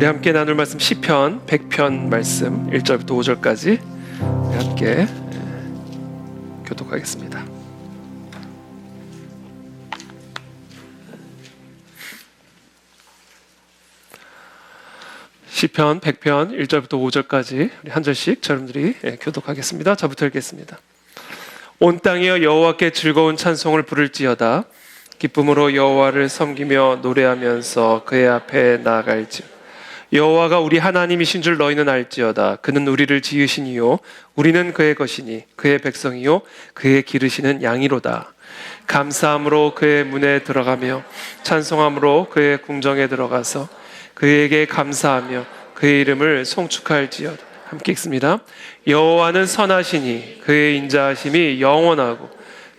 우리 함께 나눌 말씀 시편 100편 말씀 1절부터 5절까지 우리 함께 교독하겠습니다. 시편 100편 1절부터 5절까지 우리 한 절씩 여러분들이 교독하겠습니다. 저부터 읽겠습니다. 온 땅이여 여호와께 즐거운 찬송을 부를지어다. 기쁨으로 여호와를 섬기며 노래하면서 그의 앞에 나아갈지어다. 여호와가 우리 하나님이신 줄 너희는 알지어다. 그는 우리를 지으신 이요 우리는 그의 것이니 그의 백성이요 그의 기르시는 양이로다. 감사함으로 그의 문에 들어가며 찬송함으로 그의 궁정에 들어가서 그에게 감사하며 그의 이름을 송축할지어다. 함께 읽습니다. 여호와는 선하시니 그의 인자하심이 영원하고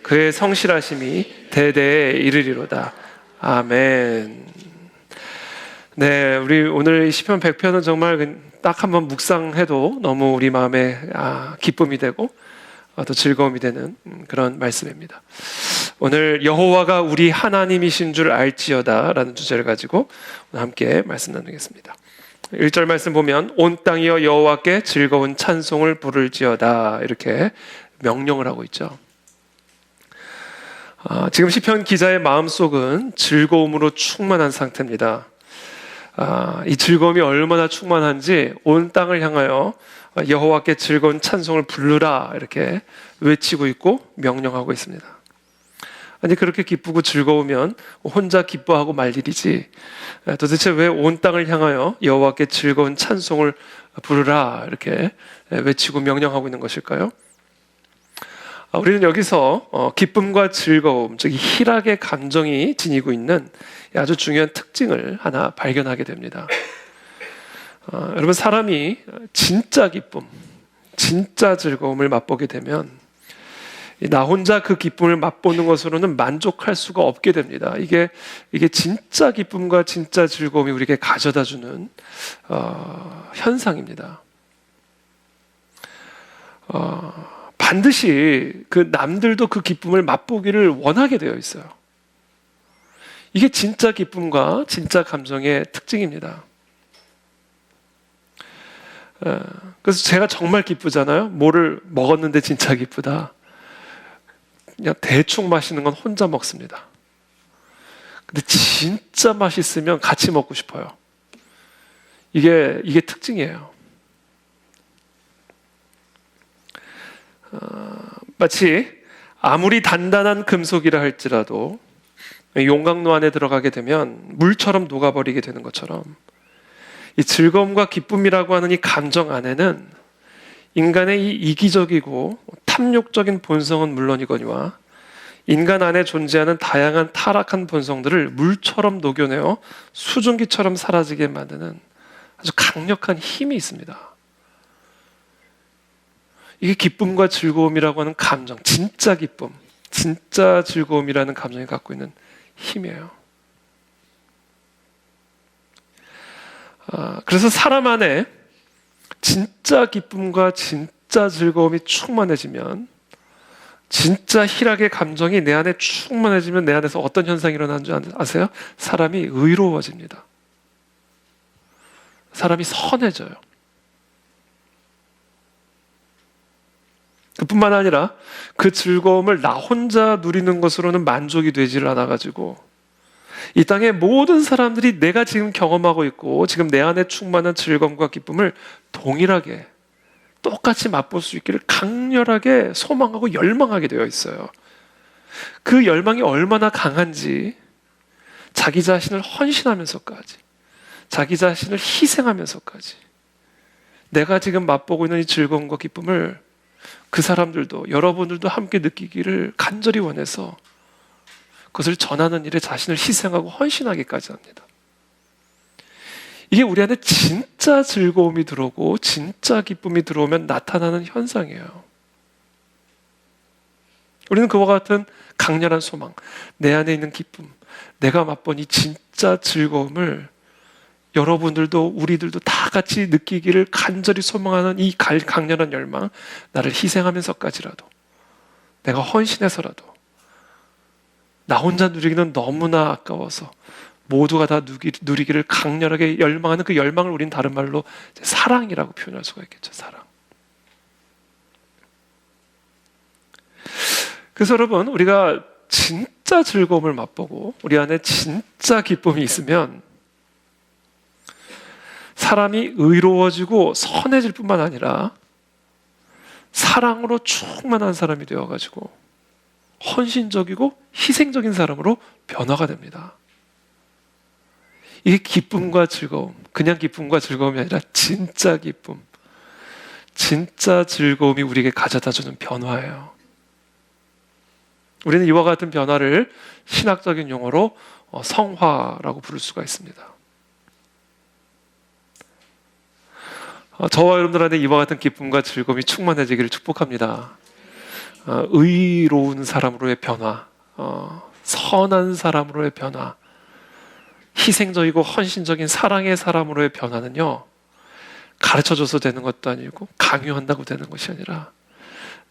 그의 성실하심이 대대에 이르리로다. 아멘. 네, 우리 오늘 시편 100편은 정말 딱 한번 묵상해도 너무 우리 마음에 기쁨이 되고 또 즐거움이 되는 그런 말씀입니다. 오늘 여호와가 우리 하나님이신 줄 알지어다 라는 주제를 가지고 오늘 함께 말씀 나누겠습니다. 1절 말씀 보면 온 땅이여 여호와께 즐거운 찬송을 부를지어다 이렇게 명령을 하고 있죠. 지금 시편 기자의 마음속은 즐거움으로 충만한 상태입니다. 이 즐거움이 얼마나 충만한지 온 땅을 향하여 여호와께 즐거운 찬송을 부르라 이렇게 외치고 있고 명령하고 있습니다. 아니 그렇게 기쁘고 즐거우면 혼자 기뻐하고 말 일이지 도대체 왜 온 땅을 향하여 여호와께 즐거운 찬송을 부르라 이렇게 외치고 명령하고 있는 것일까요? 우리는 여기서 기쁨과 즐거움, 즉 희락의 감정이 지니고 있는 아주 중요한 특징을 하나 발견하게 됩니다. 여러분, 사람이 진짜 기쁨, 진짜 즐거움을 맛보게 되면 나 혼자 그 기쁨을 맛보는 것으로는 만족할 수가 없게 됩니다. 이게 진짜 기쁨과 진짜 즐거움이 우리에게 가져다주는 현상입니다. 반드시 그 남들도 그 기쁨을 맛보기를 원하게 되어 있어요. 이게 진짜 기쁨과 진짜 감정의 특징입니다. 그래서 제가 정말 기쁘잖아요. 뭐를 먹었는데 진짜 기쁘다. 그냥 대충 마시는 건 혼자 먹습니다. 근데 진짜 맛있으면 같이 먹고 싶어요. 이게 특징이에요. 마치 아무리 단단한 금속이라 할지라도 용광로 안에 들어가게 되면 물처럼 녹아버리게 되는 것처럼 이 즐거움과 기쁨이라고 하는 이 감정 안에는 인간의 이 이기적이고 탐욕적인 본성은 물론이거니와 인간 안에 존재하는 다양한 타락한 본성들을 물처럼 녹여내어 수증기처럼 사라지게 만드는 아주 강력한 힘이 있습니다. 이게 기쁨과 즐거움이라고 하는 감정, 진짜 기쁨, 진짜 즐거움이라는 감정이 갖고 있는 힘이에요. 그래서 사람 안에 진짜 기쁨과 진짜 즐거움이 충만해지면, 진짜 희락의 감정이 내 안에 충만해지면 내 안에서 어떤 현상이 일어나는 줄 아세요? 사람이 의로워집니다. 사람이 선해져요. 그뿐만 아니라 그 즐거움을 나 혼자 누리는 것으로는 만족이 되지를 않아가지고 이 땅의 모든 사람들이 내가 지금 경험하고 있고 지금 내 안에 충만한 즐거움과 기쁨을 동일하게 똑같이 맛볼 수 있기를 강렬하게 소망하고 열망하게 되어 있어요. 그 열망이 얼마나 강한지 자기 자신을 헌신하면서까지 자기 자신을 희생하면서까지 내가 지금 맛보고 있는 이 즐거움과 기쁨을 그 사람들도 여러분들도 함께 느끼기를 간절히 원해서 그것을 전하는 일에 자신을 희생하고 헌신하기까지 합니다. 이게 우리 안에 진짜 즐거움이 들어오고 진짜 기쁨이 들어오면 나타나는 현상이에요. 우리는 그와 같은 강렬한 소망, 내 안에 있는 기쁨, 내가 맛본 이 진짜 즐거움을 여러분들도 우리들도 다 같이 느끼기를 간절히 소망하는 이 강렬한 열망, 나를 희생하면서까지라도 내가 헌신해서라도 나 혼자 누리기는 너무나 아까워서 모두가 다 누리기를 강렬하게 열망하는 그 열망을 우린 다른 말로 사랑이라고 표현할 수가 있겠죠. 사랑. 그래서 여러분, 우리가 진짜 즐거움을 맛보고 우리 안에 진짜 기쁨이 있으면 사람이 의로워지고 선해질 뿐만 아니라 사랑으로 충만한 사람이 되어가지고 헌신적이고 희생적인 사람으로 변화가 됩니다. 이게 기쁨과 즐거움, 그냥 기쁨과 즐거움이 아니라 진짜 기쁨, 진짜 즐거움이 우리에게 가져다주는 변화예요. 우리는 이와 같은 변화를 신학적인 용어로 성화라고 부를 수가 있습니다. 저와 여러분들 안에 이와 같은 기쁨과 즐거움이 충만해지기를 축복합니다. 의로운 사람으로의 변화, 선한 사람으로의 변화, 희생적이고 헌신적인 사랑의 사람으로의 변화는요, 가르쳐줘서 되는 것도 아니고 강요한다고 되는 것이 아니라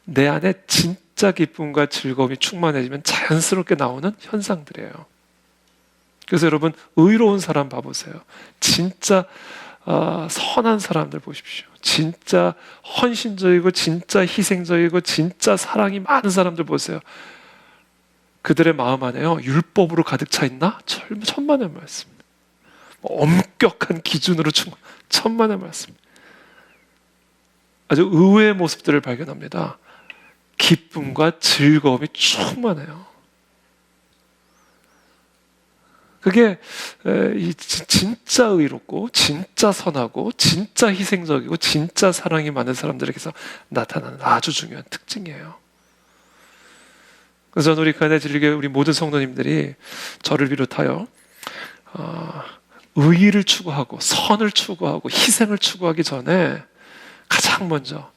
내 안에 진짜 기쁨과 즐거움이 충만해지면 자연스럽게 나오는 현상들이에요. 그래서 여러분, 의로운 사람 봐보세요. 진짜 선한 사람들 보십시오. 진짜 헌신적이고 진짜 희생적이고 진짜 사랑이 많은 사람들 보세요. 그들의 마음 안에요, 율법으로 가득 차 있나? 천만의 말씀. 엄격한 기준으로 천만의 말씀. 아주 의외의 모습들을 발견합니다. 기쁨과 즐거움이 충만해요. 그게 진짜 의롭고 진짜 선하고 진짜 희생적이고 진짜 사랑이 많은 사람들에게서 나타나는 아주 중요한 특징이에요. 그래서 저는 우리 가네 진리교회 우리 모든 성도님들이 저를 비롯하여 의의를 추구하고 선을 추구하고 희생을 추구하기 전에 가장 먼저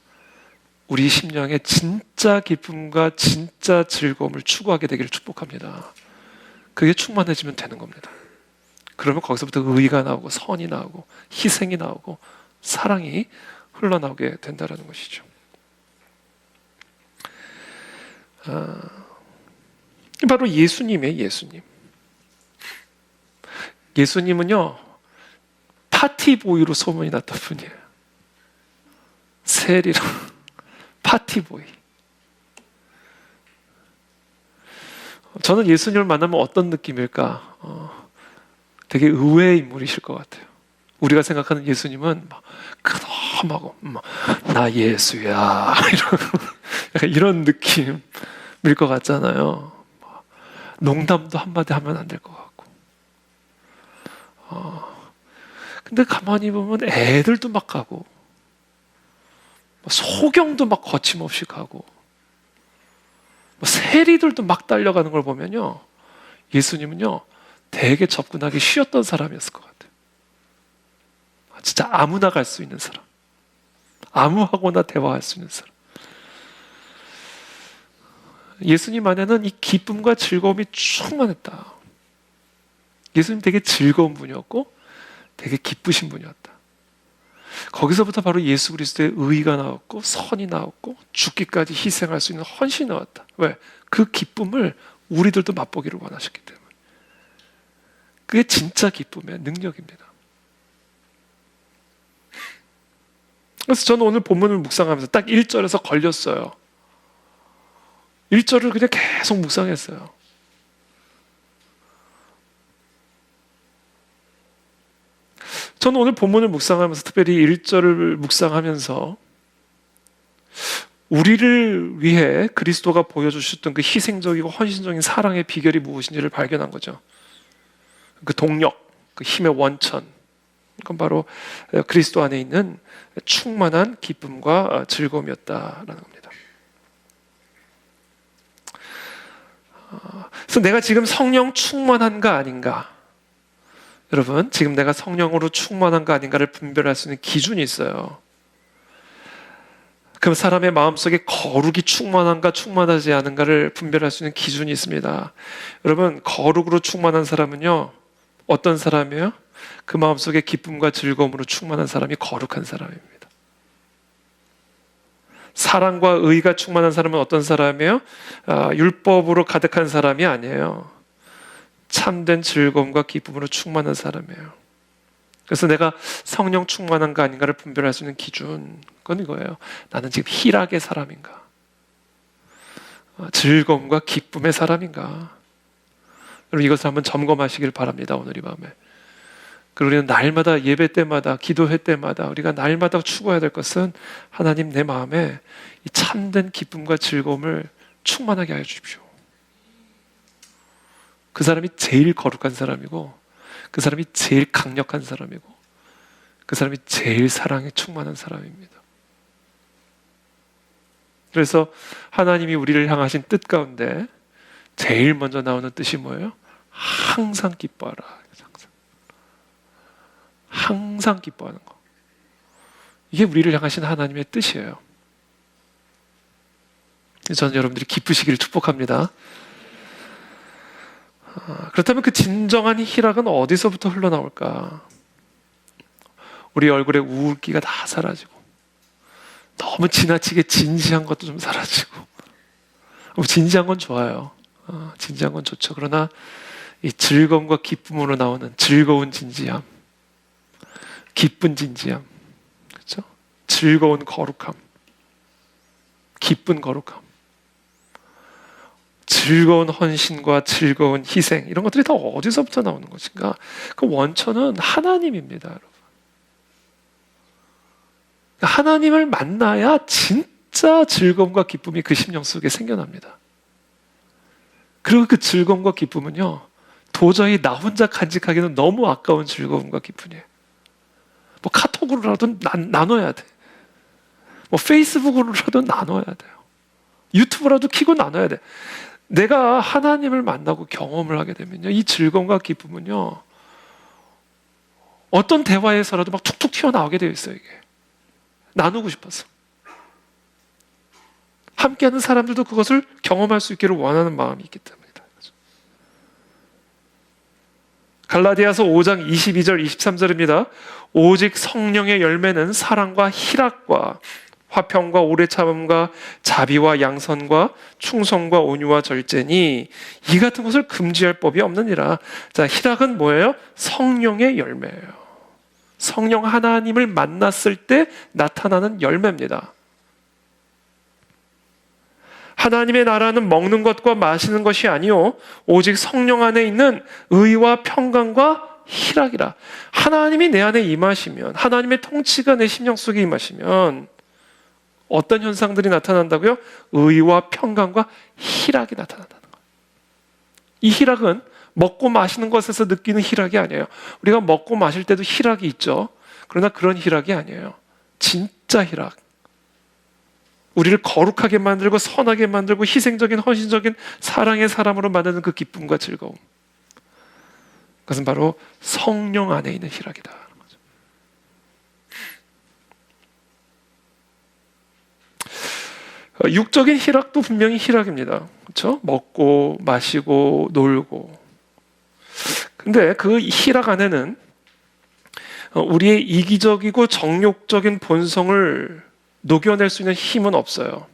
우리 심령의 진짜 기쁨과 진짜 즐거움을 추구하게 되기를 축복합니다. 그게 충만해지면 되는 겁니다. 그러면 거기서부터 의의가 나오고 선이 나오고 희생이 나오고 사랑이 흘러나오게 된다는 것이죠. 바로 예수님이에요. 예수님은요, 파티보이로 소문이 났던 분이에요. 세리랑 파티보이. 저는 예수님을 만나면 어떤 느낌일까? 되게 의외의 인물이실 것 같아요. 우리가 생각하는 예수님은 막 크덤하고 나 예수야 이런 느낌일 것 같잖아요. 농담도 한마디 하면 안 될 것 같고. 근데 가만히 보면 애들도 막 가고 소경도 막 거침없이 가고 세리들도 막 달려가는 걸 보면요, 예수님은요 되게 접근하기 쉬웠던 사람이었을 것 같아요. 진짜 아무나 갈 수 있는 사람, 아무하고나 대화할 수 있는 사람. 예수님 안에는 이 기쁨과 즐거움이 충만했다. 예수님 되게 즐거운 분이었고 되게 기쁘신 분이었다. 거기서부터 바로 예수 그리스도의 의의가 나왔고 선이 나왔고 죽기까지 희생할 수 있는 헌신이 나왔다. 왜? 그 기쁨을 우리들도 맛보기를 원하셨기 때문에. 그게 진짜 기쁨의 능력입니다. 그래서 저는 오늘 본문을 묵상하면서 딱 1절에서 걸렸어요. 1절을 그냥 계속 묵상했어요. 저는 오늘 본문을 묵상하면서 특별히 1절을 묵상하면서 우리를 위해 그리스도가 보여주셨던 그 희생적이고 헌신적인 사랑의 비결이 무엇인지를 발견한 거죠. 그 동력, 그 힘의 원천, 그건 바로 그리스도 안에 있는 충만한 기쁨과 즐거움이었다라는 겁니다. 그래서 내가 지금 성령 충만한가 아닌가, 여러분, 지금 내가 성령으로 충만한가 아닌가를 분별할 수 있는 기준이 있어요. 그럼 사람의 마음속에 거룩이 충만한가 충만하지 않은가를 분별할 수 있는 기준이 있습니다. 여러분, 거룩으로 충만한 사람은요, 어떤 사람이에요? 그 마음속에 기쁨과 즐거움으로 충만한 사람이 거룩한 사람입니다. 사랑과 의가 충만한 사람은 어떤 사람이에요? 율법으로 가득한 사람이 아니에요. 참된 즐거움과 기쁨으로 충만한 사람이에요. 그래서 내가 성령 충만한가 아닌가를 분별할 수 있는 기준, 그건 이거예요. 나는 지금 희락의 사람인가, 즐거움과 기쁨의 사람인가. 여러분, 이것을 한번 점검하시길 바랍니다. 오늘 이 밤에. 그리고 우리는 날마다 예배 때마다, 기도회 때마다 우리가 날마다 추구해야 될 것은, 하나님, 내 마음에 이 참된 기쁨과 즐거움을 충만하게 하여 주십시오. 그 사람이 제일 거룩한 사람이고, 그 사람이 제일 강력한 사람이고, 그 사람이 제일 사랑에 충만한 사람입니다. 그래서 하나님이 우리를 향하신 뜻 가운데 제일 먼저 나오는 뜻이 뭐예요? 항상 기뻐하라. 항상 기뻐하는 거. 이게 우리를 향하신 하나님의 뜻이에요. 저는 여러분들이 기쁘시기를 축복합니다. 그렇다면 그 진정한 희락은 어디서부터 흘러나올까? 우리 얼굴에 우울기가 다 사라지고, 너무 지나치게 진지한 것도 좀 사라지고. 진지한 건 좋아요. 진지한 건 좋죠. 그러나 이 즐거움과 기쁨으로 나오는 즐거운 진지함, 기쁜 진지함, 그렇죠? 즐거운 거룩함, 기쁜 거룩함, 즐거운 헌신과 즐거운 희생, 이런 것들이 다 어디서부터 나오는 것인가? 그 원천은 하나님입니다, 여러분. 하나님을 만나야 진짜 즐거움과 기쁨이 그 심령 속에 생겨납니다. 그리고 그 즐거움과 기쁨은요, 도저히 나 혼자 간직하기는 너무 아까운 즐거움과 기쁨이에요. 뭐 카톡으로라도 나눠야 돼. 뭐 페이스북으로라도 나눠야 돼요. 유튜브라도 켜고 나눠야 돼. 내가 하나님을 만나고 경험을 하게 되면요, 이 즐거움과 기쁨은요, 어떤 대화에서라도 막 툭툭 튀어나오게 되어 있어요. 이게 나누고 싶어서. 함께하는 사람들도 그것을 경험할 수 있기를 원하는 마음이 있기 때문이다. 갈라디아서 5장 22절 23절입니다. 오직 성령의 열매는 사랑과 희락과 화평과 오래 참음과 자비와 양선과 충성과 온유와 절제니 이 같은 것을 금지할 법이 없느니라. 자, 희락은 뭐예요? 성령의 열매예요. 성령 하나님을 만났을 때 나타나는 열매입니다. 하나님의 나라는 먹는 것과 마시는 것이 아니요 오직 성령 안에 있는 의와 평강과 희락이라. 하나님이 내 안에 임하시면, 하나님의 통치가 내 심령 속에 임하시면 어떤 현상들이 나타난다고요? 의와 평강과 희락이 나타난다는 거예요. 이 희락은 먹고 마시는 것에서 느끼는 희락이 아니에요. 우리가 먹고 마실 때도 희락이 있죠. 그러나 그런 희락이 아니에요. 진짜 희락. 우리를 거룩하게 만들고 선하게 만들고 희생적인 헌신적인 사랑의 사람으로 만드는 그 기쁨과 즐거움. 그것은 바로 성령 안에 있는 희락이다. 육적인 희락도 분명히 희락입니다. 그렇죠? 먹고 마시고 놀고. 근데 그 희락 안에는 우리의 이기적이고 정욕적인 본성을 녹여낼 수 있는 힘은 없어요.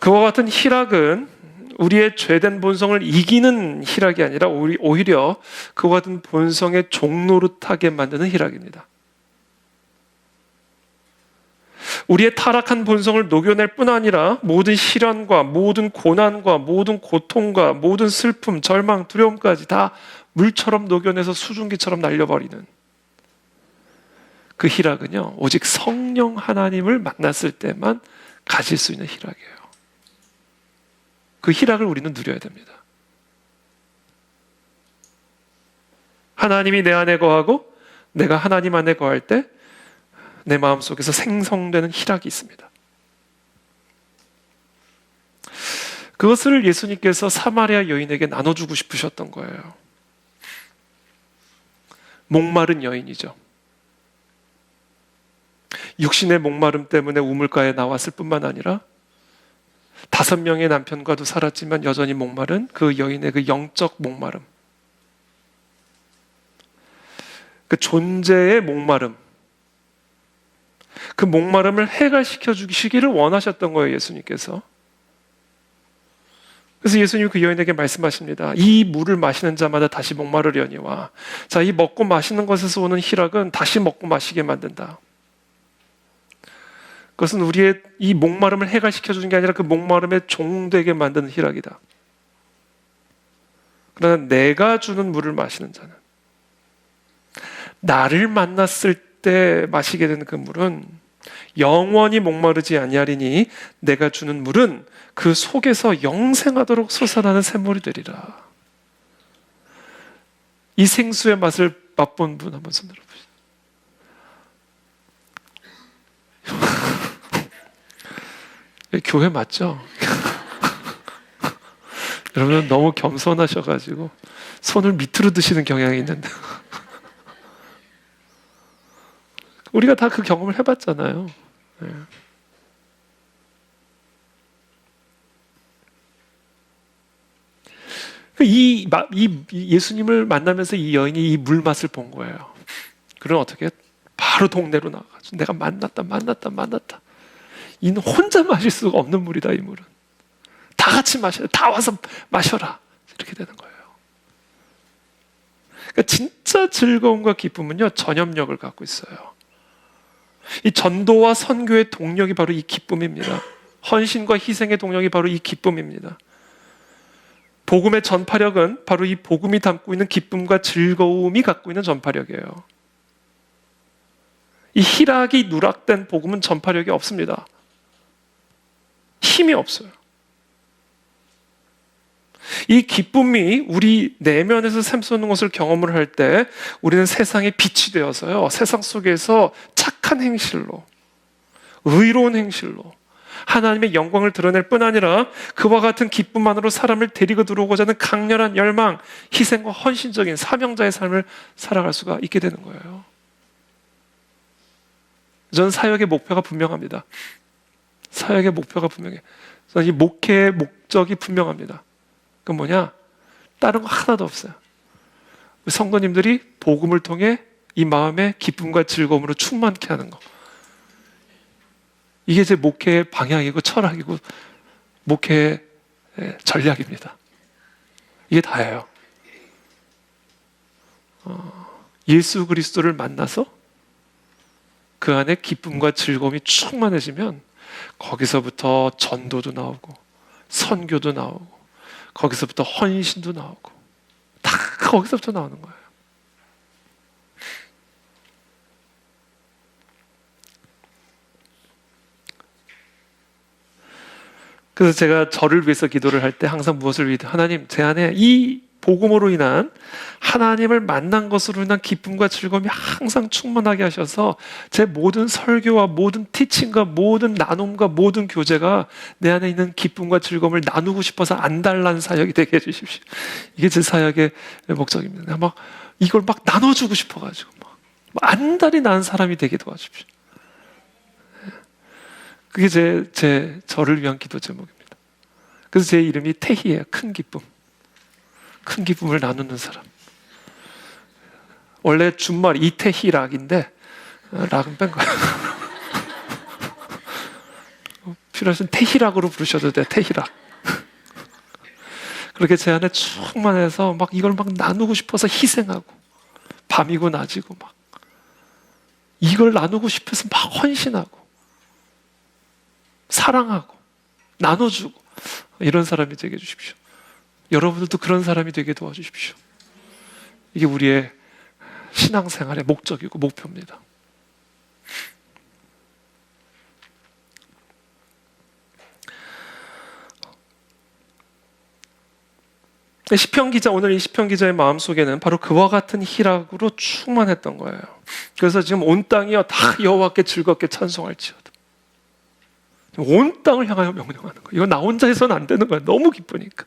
그와 같은 희락은 우리의 죄된 본성을 이기는 희락이 아니라 오히려 그와 같은 본성의 종노릇하게 만드는 희락입니다. 우리의 타락한 본성을 녹여낼 뿐 아니라 모든 시련과 모든 고난과 모든 고통과 모든 슬픔, 절망, 두려움까지 다 물처럼 녹여내서 수증기처럼 날려버리는 그 희락은요, 오직 성령 하나님을 만났을 때만 가질 수 있는 희락이에요. 그 희락을 우리는 누려야 됩니다. 하나님이 내 안에 거하고 내가 하나님 안에 거할 때 내 마음속에서 생성되는 희락이 있습니다. 그것을 예수님께서 사마리아 여인에게 나눠주고 싶으셨던 거예요. 목마른 여인이죠. 육신의 목마름 때문에 우물가에 나왔을 뿐만 아니라 5명의 남편과도 살았지만 여전히 목마른 그 여인의 그 영적 목마름, 그 존재의 목마름, 그 목마름을 해결시켜 주시기를 원하셨던 거예요, 예수님께서. 그래서 예수님이 그 여인에게 말씀하십니다. 이 물을 마시는 자마다 다시 목마르려니와, 자, 이 먹고 마시는 것에서 오는 희락은 다시 먹고 마시게 만든다. 그것은 우리의 이 목마름을 해결시켜주는 게 아니라 그 목마름에 종되게 만드는 희락이다. 그러나 내가 주는 물을 마시는 자는, 나를 만났을 때 마시게 되는 그 물은 영원히 목마르지 아니하리니 내가 주는 물은 그 속에서 영생하도록 솟아나는 샘물이 되리라. 이 생수의 맛을 맛본 분 한번 손 들어보시죠. 교회 맞죠? 여러분 너무 겸손하셔가지고 손을 밑으로 드시는 경향이 있는데 우리가 다 그 경험을 해봤잖아요. 네. 이 예수님을 만나면서 이 여인이 이 물맛을 본 거예요. 그럼 어떻게? 바로 동네로 나가가지고 내가 만났다. 이는 혼자 마실 수가 없는 물이다. 이 물은 다 같이 마셔라. 다 와서 마셔라. 이렇게 되는 거예요. 그러니까 진짜 즐거움과 기쁨은요, 전염력을 갖고 있어요. 이 전도와 선교의 동력이 바로 이 기쁨입니다. 헌신과 희생의 동력이 바로 이 기쁨입니다. 복음의 전파력은 바로 이 복음이 담고 있는 기쁨과 즐거움이 갖고 있는 전파력이에요. 이 희락이 누락된 복음은 전파력이 없습니다. 힘이 없어요. 이 기쁨이 우리 내면에서 샘솟는 것을 경험을 할 때 우리는 세상의 빛이 되어서요, 세상 속에서 착한 행실로, 의로운 행실로 하나님의 영광을 드러낼 뿐 아니라 그와 같은 기쁨만으로 사람을 데리고 들어오고자 하는 강렬한 열망, 희생과 헌신적인 사명자의 삶을 살아갈 수가 있게 되는 거예요. 저는 사역의 목표가 분명합니다. 사역의 목표가 분명해요. 저는 이 목회의 목적이 분명합니다. 그건 뭐냐? 다른 거 하나도 없어요. 성도님들이 복음을 통해 이 마음에 기쁨과 즐거움으로 충만케 하는 거. 이게 제 목회의 방향이고 철학이고 목회의 전략입니다. 이게 다예요. 예수 그리스도를 만나서 그 안에 기쁨과 즐거움이 충만해지면 거기서부터 전도도 나오고 선교도 나오고 거기서부터 헌신도 나오고 다 거기서부터 나오는 거예요. 그래서 제가 저를 위해서 기도를 할 때 항상 무엇을 위해? 하나님, 제 안에 이 복음으로 인한 하나님을 만난 것으로 인한 기쁨과 즐거움이 항상 충만하게 하셔서 제 모든 설교와 모든 티칭과 모든 나눔과 모든 교제가 내 안에 있는 기쁨과 즐거움을 나누고 싶어서 안달난 사역이 되게 해주십시오. 이게 제 사역의 목적입니다. 막 이걸 막 나눠주고 싶어가지고 막 안달이 난 사람이 되게 도와주십시오. 그게 저를 위한 기도 제목입니다. 그래서 제 이름이 태희예요. 큰 기쁨. 큰 기쁨을 나누는 사람. 원래 준말 이태희락인데 락은 뺀 거예요. 필요하시면 태희락으로 부르셔도 돼요. 태희락. 그렇게 제 안에 충만해서 막 이걸 막 나누고 싶어서 희생하고 밤이고 낮이고 막 이걸 나누고 싶어서 막 헌신하고 사랑하고 나눠주고 이런 사람이 되게 해주십시오. 여러분들도 그런 사람이 되게 도와주십시오. 이게 우리의 신앙생활의 목적이고 목표입니다. 시편 기자, 오늘 이 시편 기자의 마음속에는 바로 그와 같은 희락으로 충만했던 거예요. 그래서 지금 온 땅이여 다 여호와께 즐겁게 찬송할지어다. 온 땅을 향하여 명령하는 거예요. 이거 나 혼자 해서는 안 되는 거예요. 너무 기쁘니까.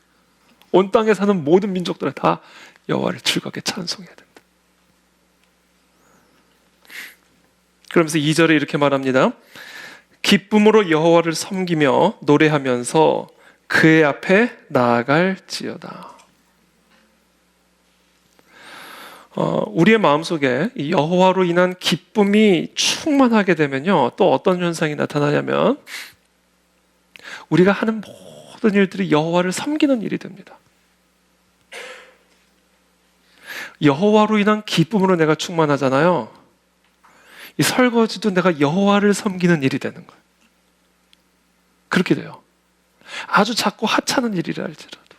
온 땅에 사는 모든 민족들은 다 여호와를 즐겁게 찬송해야 된다. 그러면서 2절에 이렇게 말합니다. 기쁨으로 여호와를 섬기며 노래하면서 그의 앞에 나아갈지어다. 우리의 마음속에 이 여호와로 인한 기쁨이 충만하게 되면요, 또 어떤 현상이 나타나냐면 우리가 하는 모든 일들이 여호와를 섬기는 일이 됩니다. 여호와로 인한 기쁨으로 내가 충만하잖아요. 이 설거지도 내가 여호와를 섬기는 일이 되는 거예요. 그렇게 돼요. 아주 작고 하찮은 일이라 할지라도,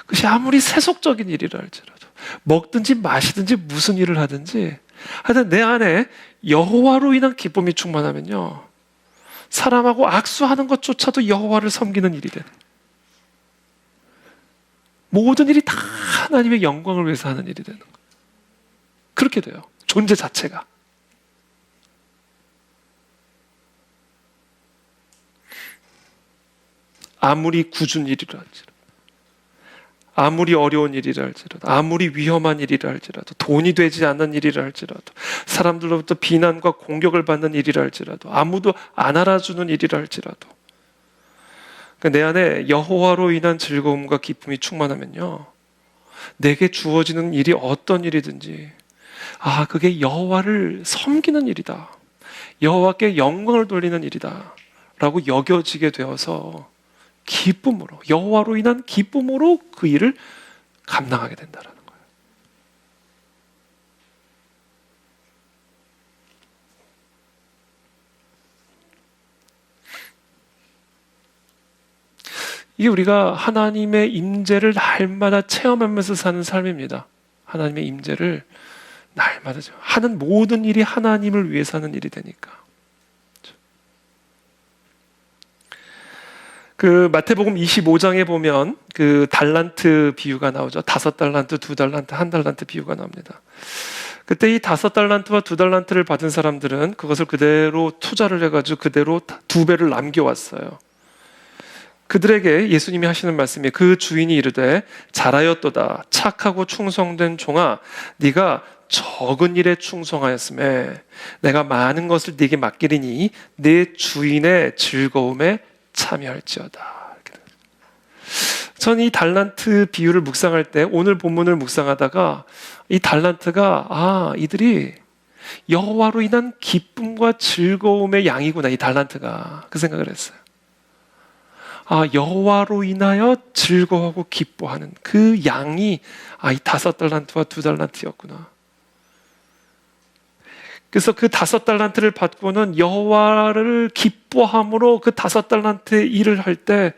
그것이 아무리 세속적인 일이라 할지라도, 먹든지 마시든지 무슨 일을 하든지 하여튼 내 안에 여호와로 인한 기쁨이 충만하면요, 사람하고 악수하는 것조차도 여호와를 섬기는 일이 되는, 모든 일이 다 하나님의 영광을 위해서 하는 일이 되는 거예요. 그렇게 돼요. 존재 자체가. 아무리 굳은 일이라 할지라도, 아무리 어려운 일이라 할지라도, 아무리 위험한 일이라 할지라도, 돈이 되지 않는 일이라 할지라도, 사람들로부터 비난과 공격을 받는 일이라 할지라도, 아무도 안 알아주는 일이라 할지라도, 그러니까 내 안에 여호와로 인한 즐거움과 기쁨이 충만하면요, 내게 주어지는 일이 어떤 일이든지 그게 여호와를 섬기는 일이다, 여호와께 영광을 돌리는 일이다 라고 여겨지게 되어서 기쁨으로, 여호와로 인한 기쁨으로 그 일을 감당하게 된다라는 거예요. 이게 우리가 하나님의 임재를 날마다 체험하면서 사는 삶입니다. 하나님의 임재를 날마다 하는 모든 일이 하나님을 위해서 하는 일이 되니까. 그 마태복음 25장에 보면 그 달란트 비유가 나오죠. 5달란트, 2달란트, 1달란트 비유가 나옵니다. 그때 이 5달란트와 2달란트를 받은 사람들은 그것을 그대로 투자를 해가지고 그대로 2배를 남겨왔어요. 그들에게 예수님이 하시는 말씀이, 그 주인이 이르되 잘하였도다 착하고 충성된 종아, 네가 적은 일에 충성하였음에 내가 많은 것을 네게 맡기리니 네 주인의 즐거움에 참여할지어다. 전 이 달란트 비유를 묵상할 때, 오늘 본문을 묵상하다가 이 달란트가 이들이 여호와로 인한 기쁨과 즐거움의 양이구나, 이 달란트가. 그 생각을 했어요. 여호와로 인하여 즐거워하고 기뻐하는 그 양이 이 5달란트와 2달란트였구나. 그래서 그 5달란트를 받고는 여호와를 기뻐함으로 그 5달란트의 일을 할 때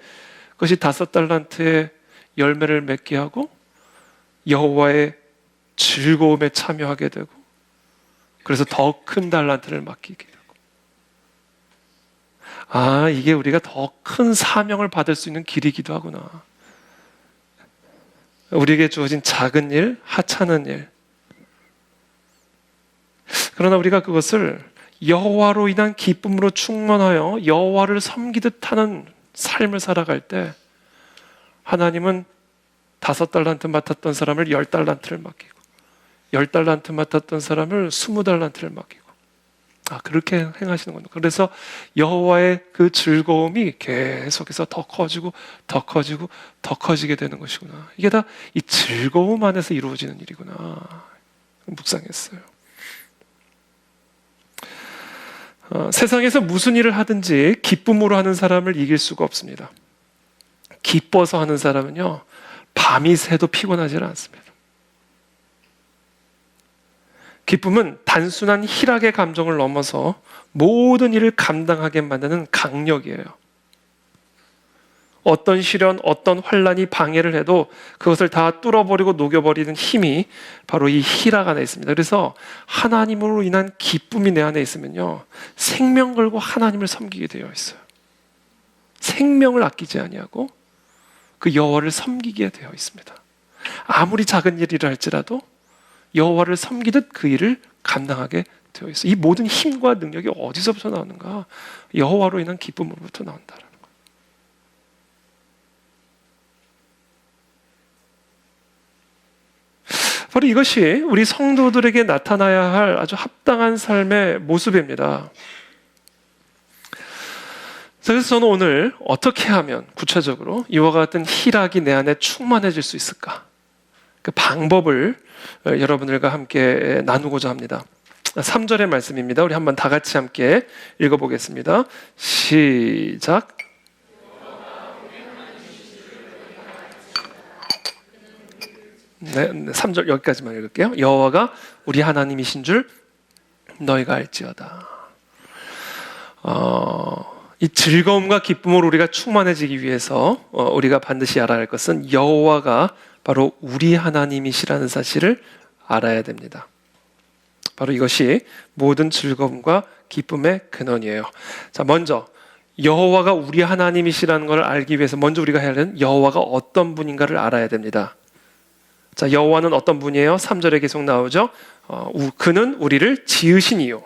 그것이 5달란트의 열매를 맺게 하고 여호와의 즐거움에 참여하게 되고, 그래서 더 큰 달란트를 맡기게 되고, 이게 우리가 더 큰 사명을 받을 수 있는 길이기도 하구나. 우리에게 주어진 작은 일, 하찮은 일, 그러나 우리가 그것을 여호와로 인한 기쁨으로 충만하여 여호와를 섬기듯 하는 삶을 살아갈 때, 하나님은 5달란트 맡았던 사람을 10달란트를 맡기고, 10달란트 맡았던 사람을 20달란트를 맡기고, 그렇게 행하시는군요. 그래서 여호와의 그 즐거움이 계속해서 더 커지고 더 커지고 더 커지게 되는 것이구나. 이게 다 이 즐거움 안에서 이루어지는 일이구나 묵상했어요. 세상에서 무슨 일을 하든지 기쁨으로 하는 사람을 이길 수가 없습니다. 기뻐서 하는 사람은요, 밤이 새도 피곤하지 않습니다. 기쁨은 단순한 희락의 감정을 넘어서 모든 일을 감당하게 만드는 강력이에요. 어떤 시련, 어떤 환란이 방해를 해도 그것을 다 뚫어버리고 녹여버리는 힘이 바로 이 희락 안에 있습니다. 그래서 하나님으로 인한 기쁨이 내 안에 있으면요, 생명 걸고 하나님을 섬기게 되어 있어요. 생명을 아끼지 아니하고 그 여호와를 섬기게 되어 있습니다. 아무리 작은 일이라 할지라도 여호와를 섬기듯 그 일을 감당하게 되어 있어요. 이 모든 힘과 능력이 어디서부터 나오는가? 여호와로 인한 기쁨으로부터 나온다라는 거예요. 바로 이것이 우리 성도들에게 나타나야 할 아주 합당한 삶의 모습입니다. 그래서 저는 오늘 어떻게 하면 구체적으로 이와 같은 희락이 내 안에 충만해질 수 있을까? 그 방법을 여러분들과 함께 나누고자 합니다. 3절의 말씀입니다. 우리 한번 다 같이 함께 읽어보겠습니다. 시작. 3절 여기까지만 읽을게요. 여호와가 우리 하나님이신 줄 너희가 알지어다. 이 즐거움과 기쁨으로 우리가 충만해지기 위해서 우리가 반드시 알아야 할 것은 여호와가 바로 우리 하나님이시라는 사실을 알아야 됩니다. 바로 이것이 모든 즐거움과 기쁨의 근원이에요. 자, 먼저 여호와가 우리 하나님이시라는 것을 알기 위해서 먼저 우리가 해야 하는 여호와가 어떤 분인가를 알아야 됩니다. 자, 여호와는 어떤 분이에요? 3절에 계속 나오죠. 그는 우리를 지으시니요.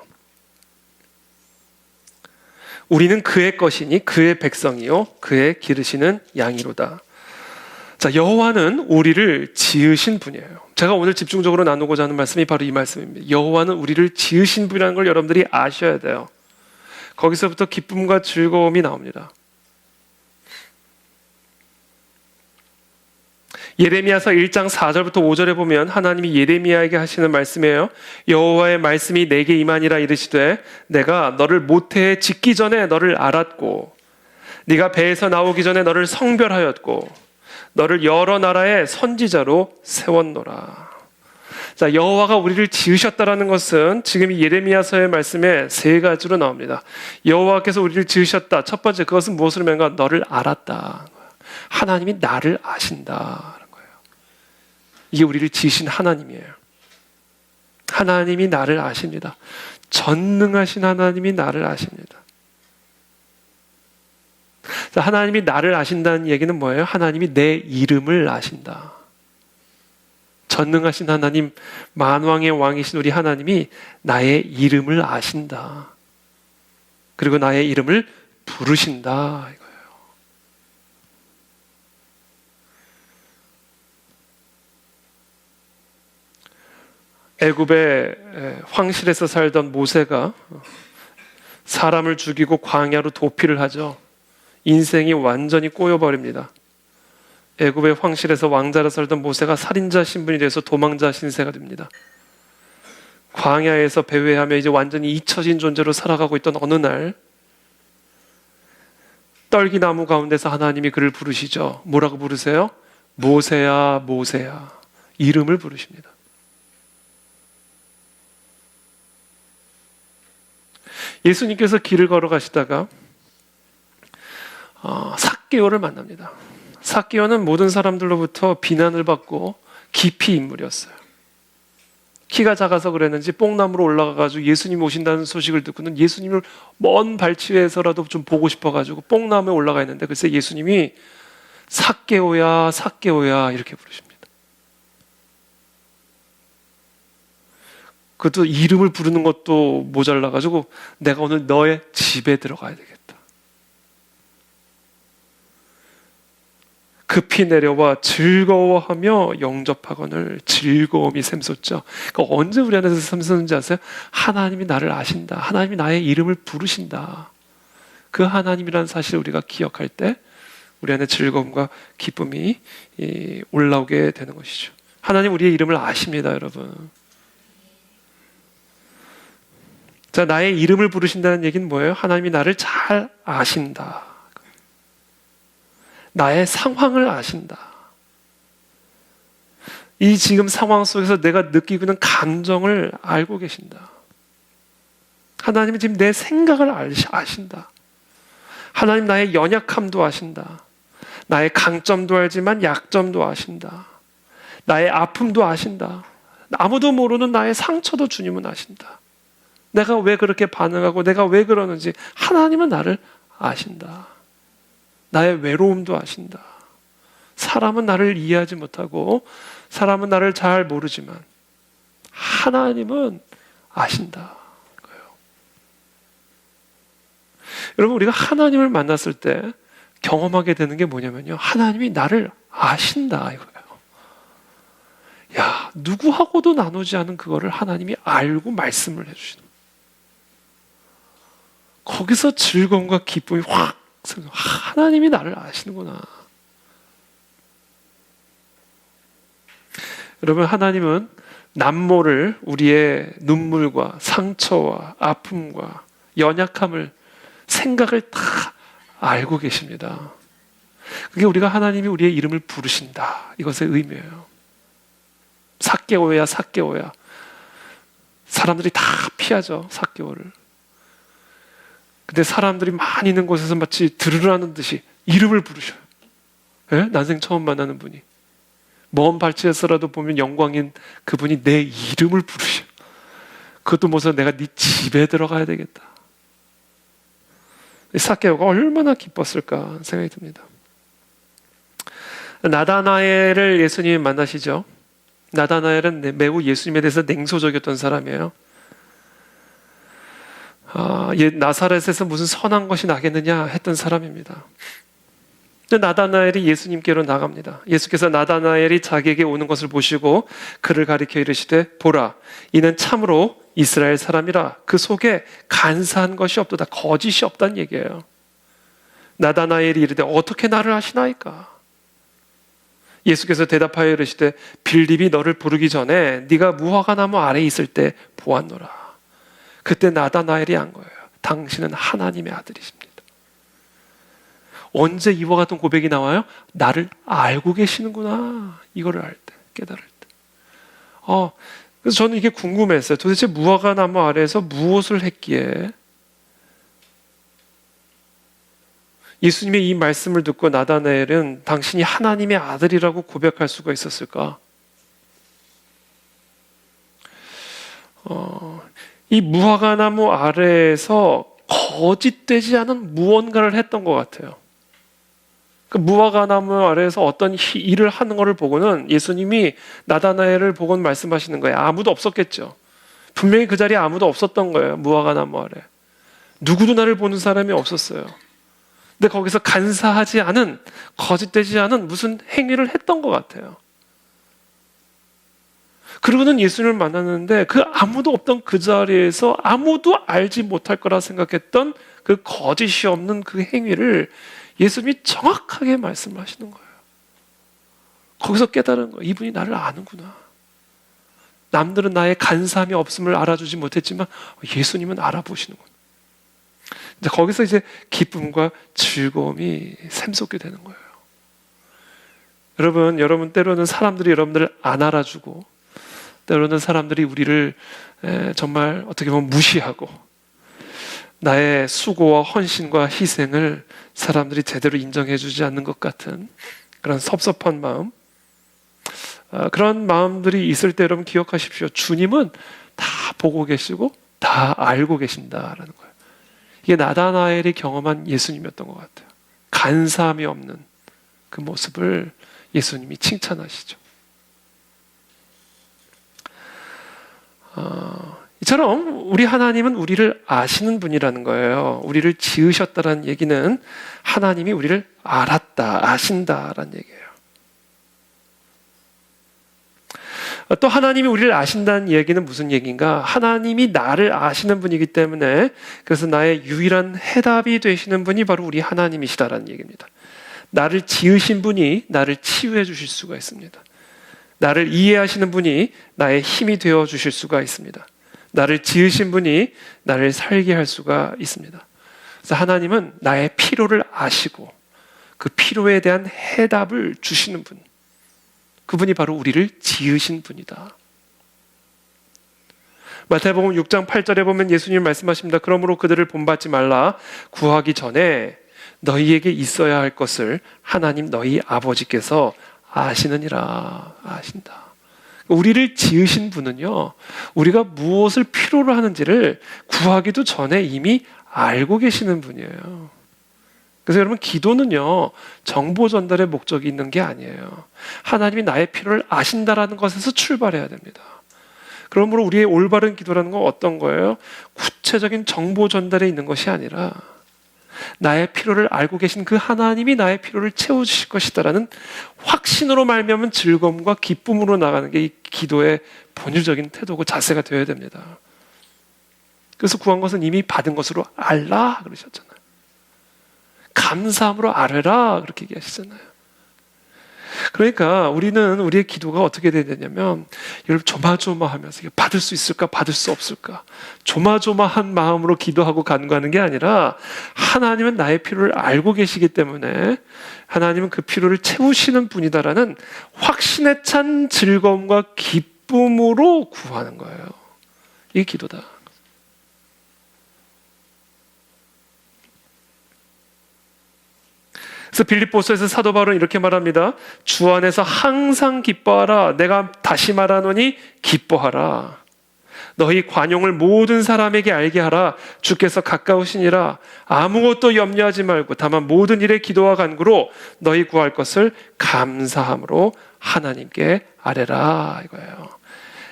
우리는 그의 것이니 그의 백성이요 그의 기르시는 양이로다. 자, 여호와는 우리를 지으신 분이에요. 제가 오늘 집중적으로 나누고자 하는 말씀이 바로 이 말씀입니다. 여호와는 우리를 지으신 분이라는 걸 여러분들이 아셔야 돼요. 거기서부터 기쁨과 즐거움이 나옵니다. 예레미야서 1장 4절부터 5절에 보면 하나님이 예레미야에게 하시는 말씀이에요. 여호와의 말씀이 내게 임하니라 이르시되 내가 너를 모태에 짓기 전에 너를 알았고 네가 배에서 나오기 전에 너를 성별하였고 너를 여러 나라의 선지자로 세웠노라. 자, 여호와가 우리를 지으셨다라는 것은 지금 이 예레미야서의 말씀에 세 가지로 나옵니다. 여호와께서 우리를 지으셨다. 첫 번째, 그것은 무엇으로 말인가? 너를 알았다. 하나님이 나를 아신다. 이게 우리를 지으신 하나님이에요. 하나님이 나를 아십니다. 전능하신 하나님이 나를 아십니다. 자, 하나님이 나를 아신다는 얘기는 뭐예요? 하나님이 내 이름을 아신다. 전능하신 하나님, 만왕의 왕이신 우리 하나님이 나의 이름을 아신다. 그리고 나의 이름을 부르신다. 애굽의 황실에서 살던 모세가 사람을 죽이고 광야로 도피를 하죠. 인생이 완전히 꼬여버립니다. 애굽의 황실에서 왕자로 살던 모세가 살인자 신분이 돼서 도망자 신세가 됩니다. 광야에서 배회하며 이제 완전히 잊혀진 존재로 살아가고 있던 어느 날 떨기나무 가운데서 하나님이 그를 부르시죠. 뭐라고 부르세요? 모세야, 모세야. 이름을 부르십니다. 예수님께서 길을 걸어가시다가 삭개오를 만납니다. 삭개오는 모든 사람들로부터 비난을 받고 깊이 인물이었어요. 키가 작아서 그랬는지 뽕나무로 올라가가지고 예수님 오신다는 소식을 듣고는 예수님을 먼 발치에서라도 좀 보고 싶어가지고 뽕나무에 올라가 있는데 글쎄 예수님이 삭개오야 삭개오야 이렇게 부르십니다. 그것도 이름을 부르는 것도 모자라가지고 내가 오늘 너의 집에 들어가야 되겠다. 급히 내려와 즐거워하며 영접하거늘. 즐거움이 샘솟죠. 그러니까 언제 우리 안에서 샘솟는지 아세요? 하나님이 나를 아신다. 하나님이 나의 이름을 부르신다. 그 하나님이라는 사실을 우리가 기억할 때 우리 안에 즐거움과 기쁨이 올라오게 되는 것이죠. 하나님 우리의 이름을 아십니다, 여러분. 자, 나의 이름을 부르신다는 얘기는 뭐예요? 하나님이 나를 잘 아신다. 나의 상황을 아신다. 이 지금 상황 속에서 내가 느끼고 있는 감정을 알고 계신다. 하나님은 지금 내 생각을 아신다. 하나님 나의 연약함도 아신다. 나의 강점도 알지만 약점도 아신다. 나의 아픔도 아신다. 아무도 모르는 나의 상처도 주님은 아신다. 내가 왜 그렇게 반응하고 내가 왜 그러는지 하나님은 나를 아신다. 나의 외로움도 아신다. 사람은 나를 이해하지 못하고 사람은 나를 잘 모르지만 하나님은 아신다. 여러분, 우리가 하나님을 만났을 때 경험하게 되는 게 뭐냐면요, 하나님이 나를 아신다 이거예요. 야, 누구하고도 나누지 않은 그거를 하나님이 알고 말씀을 해주시는 거예요. 거기서 즐거움과 기쁨이 확 생겨. 하나님이 나를 아시는구나. 여러분, 하나님은 남모를 우리의 눈물과 상처와 아픔과 연약함을 생각을 다 알고 계십니다. 그게 우리가 하나님이 우리의 이름을 부르신다 이것의 의미예요. 삭개오야, 삭개오야. 사람들이 다 피하죠, 삭개오를. 근데 사람들이 많이 있는 곳에서 마치 들으라는 듯이 이름을 부르셔요. 예? 난생 처음 만나는 분이. 먼 발치에서라도 보면 영광인 그분이 내 이름을 부르셔. 그것도 무슨 내가 네 집에 들어가야 되겠다. 삭개오가 얼마나 기뻤을까 생각이 듭니다. 나다나엘을 예수님이 만나시죠. 나다나엘은 매우 예수님에 대해서 냉소적이었던 사람이에요. 나사렛에서 무슨 선한 것이 나겠느냐 했던 사람입니다. 근데 나다나엘이 예수님께로 나갑니다. 예수께서 나다나엘이 자기에게 오는 것을 보시고 그를 가리켜 이르시되 보라, 이는 참으로 이스라엘 사람이라 그 속에 간사한 것이 없도다. 거짓이 없다는 얘기예요. 나다나엘이 이르되 어떻게 나를 아시나이까? 예수께서 대답하여 이르시되 빌립이 너를 부르기 전에 네가 무화과나무 아래에 있을 때 보았노라. 그때 나다나엘이 안 거예요. 당신은 하나님의 아들이십니다. 언제 이와 같은 고백이 나와요? 나를 알고 계시는구나. 이거를 알 때, 깨달을 때. 그래서 저는 이게 궁금했어요. 도대체 무화과나무 아래에서 무엇을 했기에 예수님의 이 말씀을 듣고 나다나엘은 당신이 하나님의 아들이라고 고백할 수가 있었을까? 이 무화과나무 아래에서 거짓되지 않은 무언가를 했던 것 같아요. 그 무화과나무 아래에서 어떤 일을 하는 것을 보고는 예수님이 나다나엘을 보고는 말씀하시는 거예요. 아무도 없었겠죠. 분명히 그 자리에 아무도 없었던 거예요. 무화과나무 아래. 누구도 나를 보는 사람이 없었어요. 근데 거기서 간사하지 않은, 거짓되지 않은 무슨 행위를 했던 것 같아요. 그러고는 예수님을 만났는데 그 아무도 없던 그 자리에서 아무도 알지 못할 거라 생각했던 그 거짓이 없는 그 행위를 예수님이 정확하게 말씀하시는 거예요. 거기서 깨달은 거예요. 이분이 나를 아는구나. 남들은 나의 간사함이 없음을 알아주지 못했지만 예수님은 알아보시는구나. 이제 거기서 이제 기쁨과 즐거움이 샘솟게 되는 거예요. 여러분 때로는 사람들이 여러분들을 안 알아주고 때로는 사람들이 우리를 정말 어떻게 보면 무시하고 나의 수고와 헌신과 희생을 사람들이 제대로 인정해주지 않는 것 같은 그런 섭섭한 마음, 그런 마음들이 있을 때 여러분 기억하십시오. 주님은 다 보고 계시고 다 알고 계신다라는 거예요. 이게 나다나엘이 경험한 예수님이었던 것 같아요. 간사함이 없는 그 모습을 예수님이 칭찬하시죠. 이처럼 우리 하나님은 우리를 아시는 분이라는 거예요. 우리를 지으셨다는 얘기는 하나님이 우리를 알았다, 아신다라는 얘기예요. 또 하나님이 우리를 아신다는 얘기는 무슨 얘기인가? 하나님이 나를 아시는 분이기 때문에 그래서 나의 유일한 해답이 되시는 분이 바로 우리 하나님이시다라는 얘기입니다. 나를 지으신 분이 나를 치유해 주실 수가 있습니다. 나를 이해하시는 분이 나의 힘이 되어 주실 수가 있습니다. 나를 지으신 분이 나를 살게 할 수가 있습니다. 그래서 하나님은 나의 필요를 아시고 그 필요에 대한 해답을 주시는 분, 그분이 바로 우리를 지으신 분이다. 마태복음 6장 8절에 보면 예수님 말씀하십니다. 그러므로 그들을 본받지 말라. 구하기 전에 너희에게 있어야 할 것을 하나님 너희 아버지께서 아시느니라. 아신다. 우리를 지으신 분은요, 우리가 무엇을 필요로 하는지를 구하기도 전에 이미 알고 계시는 분이에요. 그래서 여러분, 기도는요, 정보 전달의 목적이 있는 게 아니에요. 하나님이 나의 필요를 아신다라는 것에서 출발해야 됩니다. 그러므로 우리의 올바른 기도라는 건 어떤 거예요? 구체적인 정보 전달에 있는 것이 아니라 나의 필요를 알고 계신 그 하나님이 나의 필요를 채워주실 것이다라는 확신으로 말미암은 즐거움과 기쁨으로 나가는 게 이 기도의 본질적인 태도고 자세가 되어야 됩니다. 그래서 구한 것은 이미 받은 것으로 알라 그러셨잖아요. 감사함으로 아뢰라 그렇게 얘기하시잖아요. 그러니까 우리는 우리의 기도가 어떻게 돼야 되냐면, 여러분, 조마조마하면서 받을 수 있을까 받을 수 없을까 조마조마한 마음으로 기도하고 간구하는 게 아니라, 하나님은 나의 필요를 알고 계시기 때문에 하나님은 그 필요를 채우시는 분이다라는 확신에 찬 즐거움과 기쁨으로 구하는 거예요. 이게 기도다. 그래서 빌립보서에서 사도 바울은 이렇게 말합니다. 주 안에서 항상 기뻐하라. 내가 다시 말하노니 기뻐하라. 너희 관용을 모든 사람에게 알게 하라. 주께서 가까우시니라. 아무것도 염려하지 말고 다만 모든 일에 기도와 간구로 너희 구할 것을 감사함으로 하나님께 아뢰라 이거예요.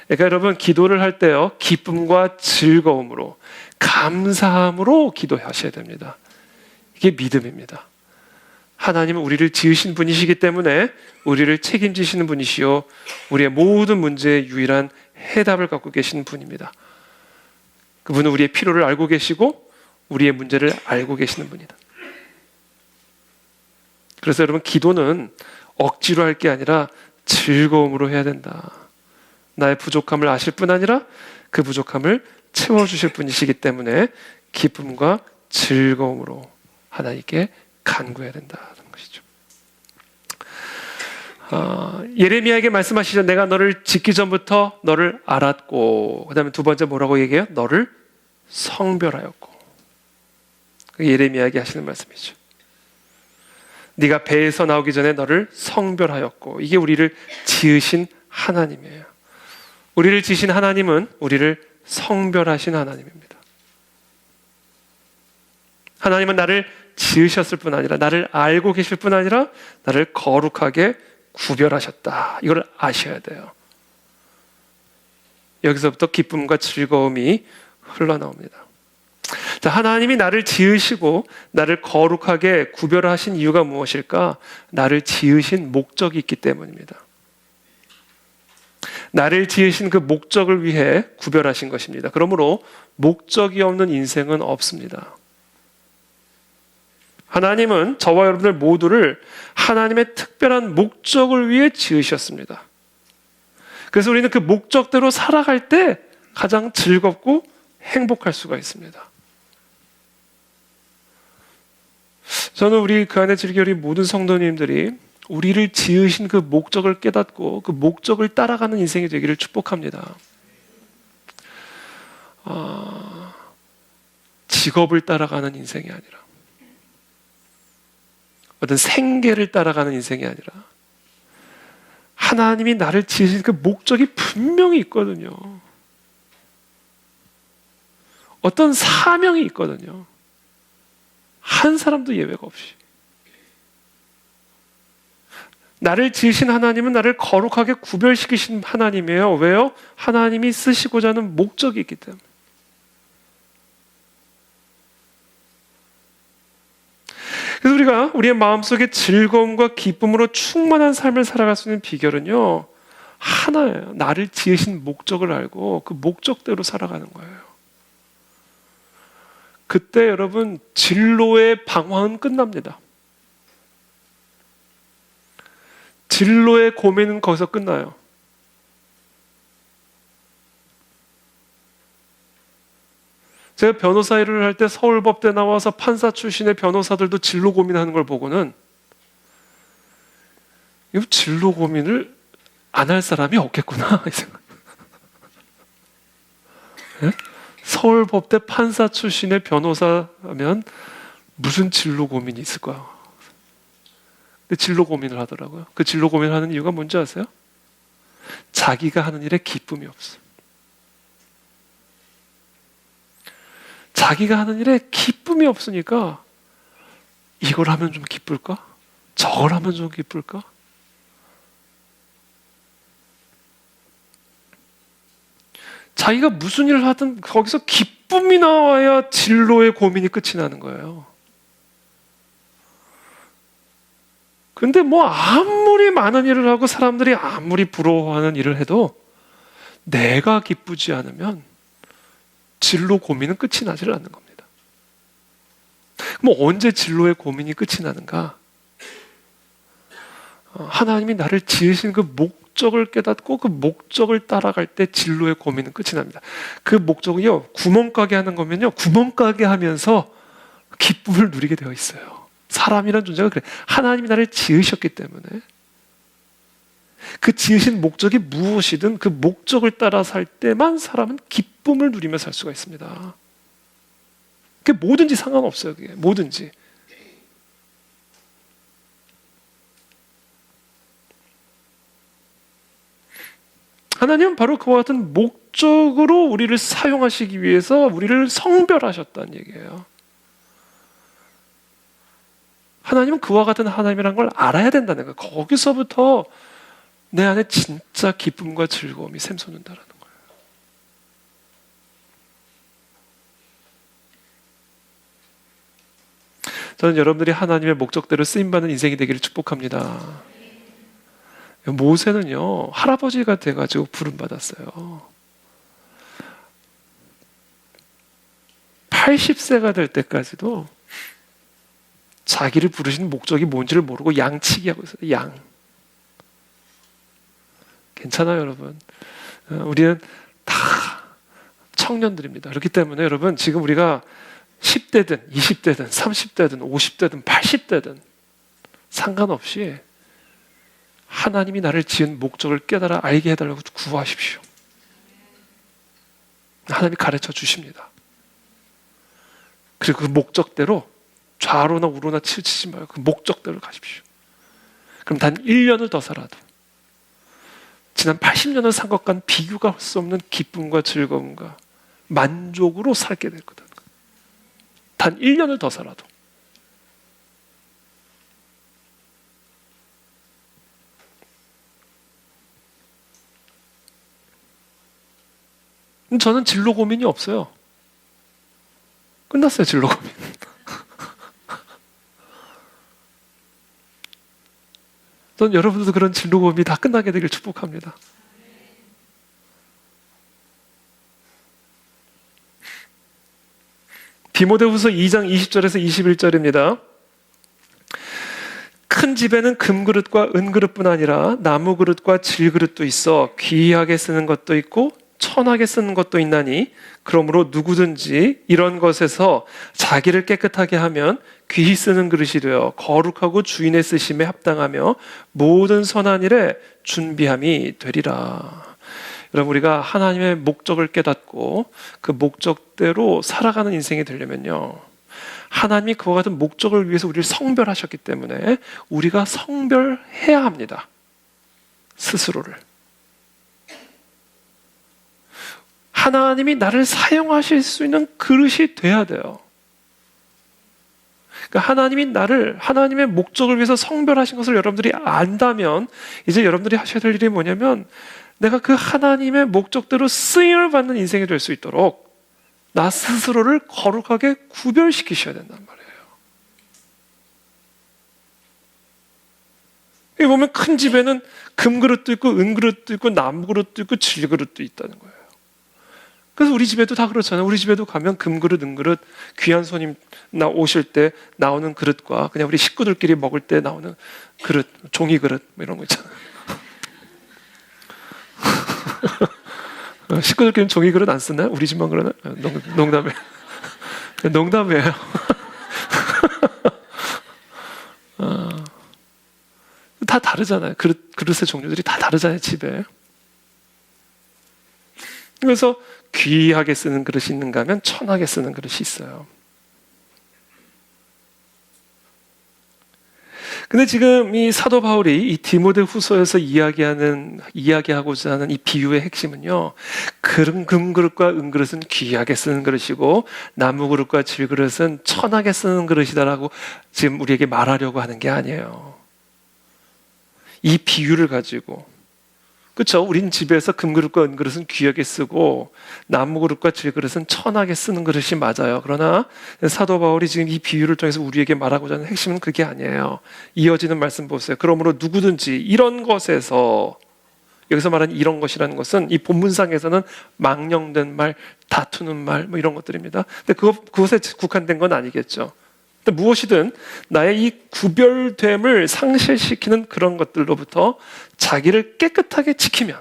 그러니까 여러분 기도를 할 때요, 기쁨과 즐거움으로 감사함으로 기도하셔야 됩니다. 이게 믿음입니다. 하나님은 우리를 지으신 분이시기 때문에 우리를 책임지시는 분이시요 우리의 모든 문제의 유일한 해답을 갖고 계신 분입니다. 그분은 우리의 필요를 알고 계시고 우리의 문제를 알고 계시는 분이다. 그래서 여러분 기도는 억지로 할 게 아니라 즐거움으로 해야 된다. 나의 부족함을 아실 뿐 아니라 그 부족함을 채워주실 분이시기 때문에 기쁨과 즐거움으로 하나님께 간구해야 된다는 것이죠. 예레미야에게 말씀하시죠. 내가 너를 짓기 전부터 너를 알았고, 그 다음에 두 번째 뭐라고 얘기해요? 너를 성별하였고. 예레미야에게 하시는 말씀이죠. 네가 배에서 나오기 전에 너를 성별하였고. 이게 우리를 지으신 하나님이에요. 우리를 지으신 하나님은 우리를 성별하신 하나님입니다. 하나님은 나를 지으셨을 뿐 아니라 나를 알고 계실 뿐 아니라 나를 거룩하게 구별하셨다. 이걸 아셔야 돼요. 여기서부터 기쁨과 즐거움이 흘러나옵니다. 자, 하나님이 나를 지으시고 나를 거룩하게 구별하신 이유가 무엇일까? 나를 지으신 목적이 있기 때문입니다. 나를 지으신 그 목적을 위해 구별하신 것입니다. 그러므로 목적이 없는 인생은 없습니다. 하나님은 저와 여러분들 모두를 하나님의 특별한 목적을 위해 지으셨습니다. 그래서 우리는 그 목적대로 살아갈 때 가장 즐겁고 행복할 수가 있습니다. 저는 우리 그 안에 즐겨리 모든 성도님들이 우리를 지으신 그 목적을 깨닫고 그 목적을 따라가는 인생이 되기를 축복합니다. 직업을 따라가는 인생이 아니라 어떤 생계를 따라가는 인생이 아니라 하나님이 나를 지으신 그 목적이 분명히 있거든요. 어떤 사명이 있거든요. 한 사람도 예외가 없이. 나를 지으신 하나님은 나를 거룩하게 구별시키신 하나님이에요. 왜요? 하나님이 쓰시고자 하는 목적이 있기 때문에. 그래서 우리가 우리의 마음속에 즐거움과 기쁨으로 충만한 삶을 살아갈 수 있는 비결은요, 하나예요. 나를 지으신 목적을 알고 그 목적대로 살아가는 거예요. 그때 여러분 진로의 방황은 끝납니다. 진로의 고민은 거기서 끝나요. 제가 변호사 일을 할 때 서울법대 나와서 판사 출신의 변호사들도 진로 고민하는 걸 보고는 이 진로 고민을 안 할 사람이 없겠구나 이 생각. 네? 서울법대 판사 출신의 변호사면 무슨 진로 고민이 있을까요? 근데 진로 고민을 하더라고요. 그 진로 고민을 하는 이유가 뭔지 아세요? 자기가 하는 일에 기쁨이 없어요. 자기가 하는 일에 기쁨이 없으니까 이걸 하면 좀 기쁠까? 저걸 하면 좀 기쁠까? 자기가 무슨 일을 하든 거기서 기쁨이 나와야 진로의 고민이 끝이 나는 거예요. 근데 뭐 아무리 많은 일을 하고 사람들이 아무리 부러워하는 일을 해도 내가 기쁘지 않으면 진로 고민은 끝이 나질 않는 겁니다. 그럼 언제 진로의 고민이 끝이 나는가? 하나님이 나를 지으신 그 목적을 깨닫고 그 목적을 따라갈 때 진로의 고민은 끝이 납니다. 그 목적은요, 구멍가게 하는 거면요, 구멍가게 하면서 기쁨을 누리게 되어 있어요. 사람이란 존재가 그래. 하나님이 나를 지으셨기 때문에 그 지으신 목적이 무엇이든 그 목적을 따라 살 때만 사람은 기쁨을 누리며 살 수가 있습니다. 그게 뭐든지 상관없어요. 그게 뭐든지. 하나님은 바로 그와 같은 목적으로 우리를 사용하시기 위해서 우리를 성별하셨다는 얘기예요. 하나님은 그와 같은 하나님이라는 걸 알아야 된다는 거예요. 거기서부터 내 안에 진짜 기쁨과 즐거움이 샘솟는다는 거예요. 저는 여러분들이 하나님의 목적대로 쓰임받는 인생이 되기를 축복합니다. 모세는요, 할아버지가 돼가지고 부름받았어요. 80세가 될 때까지도 자기를 부르신 목적이 뭔지를 모르고 양치기 하고 있어요. 양. 괜찮아요, 여러분. 우리는 다 청년들입니다. 그렇기 때문에 여러분, 지금 우리가 10대든 20대든 30대든 50대든 80대든 상관없이 하나님이 나를 지은 목적을 깨달아 알게 해달라고 구하십시오. 하나님이 가르쳐 주십니다. 그리고 그 목적대로 좌로나 우로나 치우치지 말고 그 목적대로 가십시오. 그럼 단 1년을 더 살아도 지난 80년을 산 것과는 비교가 할 수 없는 기쁨과 즐거움과 만족으로 살게 될 거다. 단 1년을 더 살아도. 저는 진로 고민이 없어요. 끝났어요, 진로 고민. 전 여러분들도 그런 진로 고민이 다 끝나게 되길 축복합니다. 디모데후서 2장 20절에서 21절입니다. 큰 집에는 금그릇과 은그릇뿐 아니라 나무그릇과 질그릇도 있어 귀하게 쓰는 것도 있고 천하게 쓰는 것도 있나니 그러므로 누구든지 이런 것에서 자기를 깨끗하게 하면 귀히 쓰는 그릇이 되어 거룩하고 주인의 쓰심에 합당하며 모든 선한 일에 준비함이 되리라. 여러분, 우리가 하나님의 목적을 깨닫고 그 목적대로 살아가는 인생이 되려면요, 하나님이 그와 같은 목적을 위해서 우리를 성별하셨기 때문에 우리가 성별해야 합니다. 스스로를. 하나님이 나를 사용하실 수 있는 그릇이 돼야 돼요. 그러니까 하나님이 나를 하나님의 목적을 위해서 성별하신 것을 여러분들이 안다면 이제 여러분들이 하셔야 될 일이 뭐냐면 내가 그 하나님의 목적대로 쓰임을 받는 인생이 될 수 있도록 나 스스로를 거룩하게 구별시키셔야 된단 말이에요. 여기 보면 큰 집에는 금그릇도 있고 은그릇도 있고 나무그릇도 있고 질그릇도 있다는 거예요. 그래서 우리 집에도 다 그렇잖아요. 우리 집에도 가면 금그릇, 은그릇, 귀한 손님 오실 때 나오는 그릇과 그냥 우리 식구들끼리 먹을 때 나오는 그릇, 종이 그릇 뭐 이런 거 있잖아요. 식구들끼리는 종이 그릇 안 쓰나요? 우리 집만 그러나? 농담이에요. 농담이에요. 다 다르잖아요. 그릇의 종류들이 다 다르잖아요, 집에. 그래서 귀하게 쓰는 그릇이 있는가 하면 천하게 쓰는 그릇이 있어요. 근데 지금 이 사도 바울이 이 디모데후서에서 이야기하고자 하는 이 비유의 핵심은요, 금그릇과 은그릇은 귀하게 쓰는 그릇이고 나무그릇과 질그릇은 천하게 쓰는 그릇이다라고 지금 우리에게 말하려고 하는 게 아니에요. 이 비유를 가지고, 그렇죠? 우린 집에서 금그릇과 은그릇은 귀하게 쓰고 나무그릇과 질그릇은 천하게 쓰는 그릇이 맞아요. 그러나 사도 바울이 지금 이 비유를 통해서 우리에게 말하고자 하는 핵심은 그게 아니에요. 이어지는 말씀 보세요. 그러므로 누구든지 이런 것에서, 여기서 말하는 이런 것이라는 것은 이 본문상에서는 망령된 말, 다투는 말 뭐 이런 것들입니다. 근데 그것에 국한된 건 아니겠죠. 무엇이든 나의 이 구별됨을 상실시키는 그런 것들로부터 자기를 깨끗하게 지키면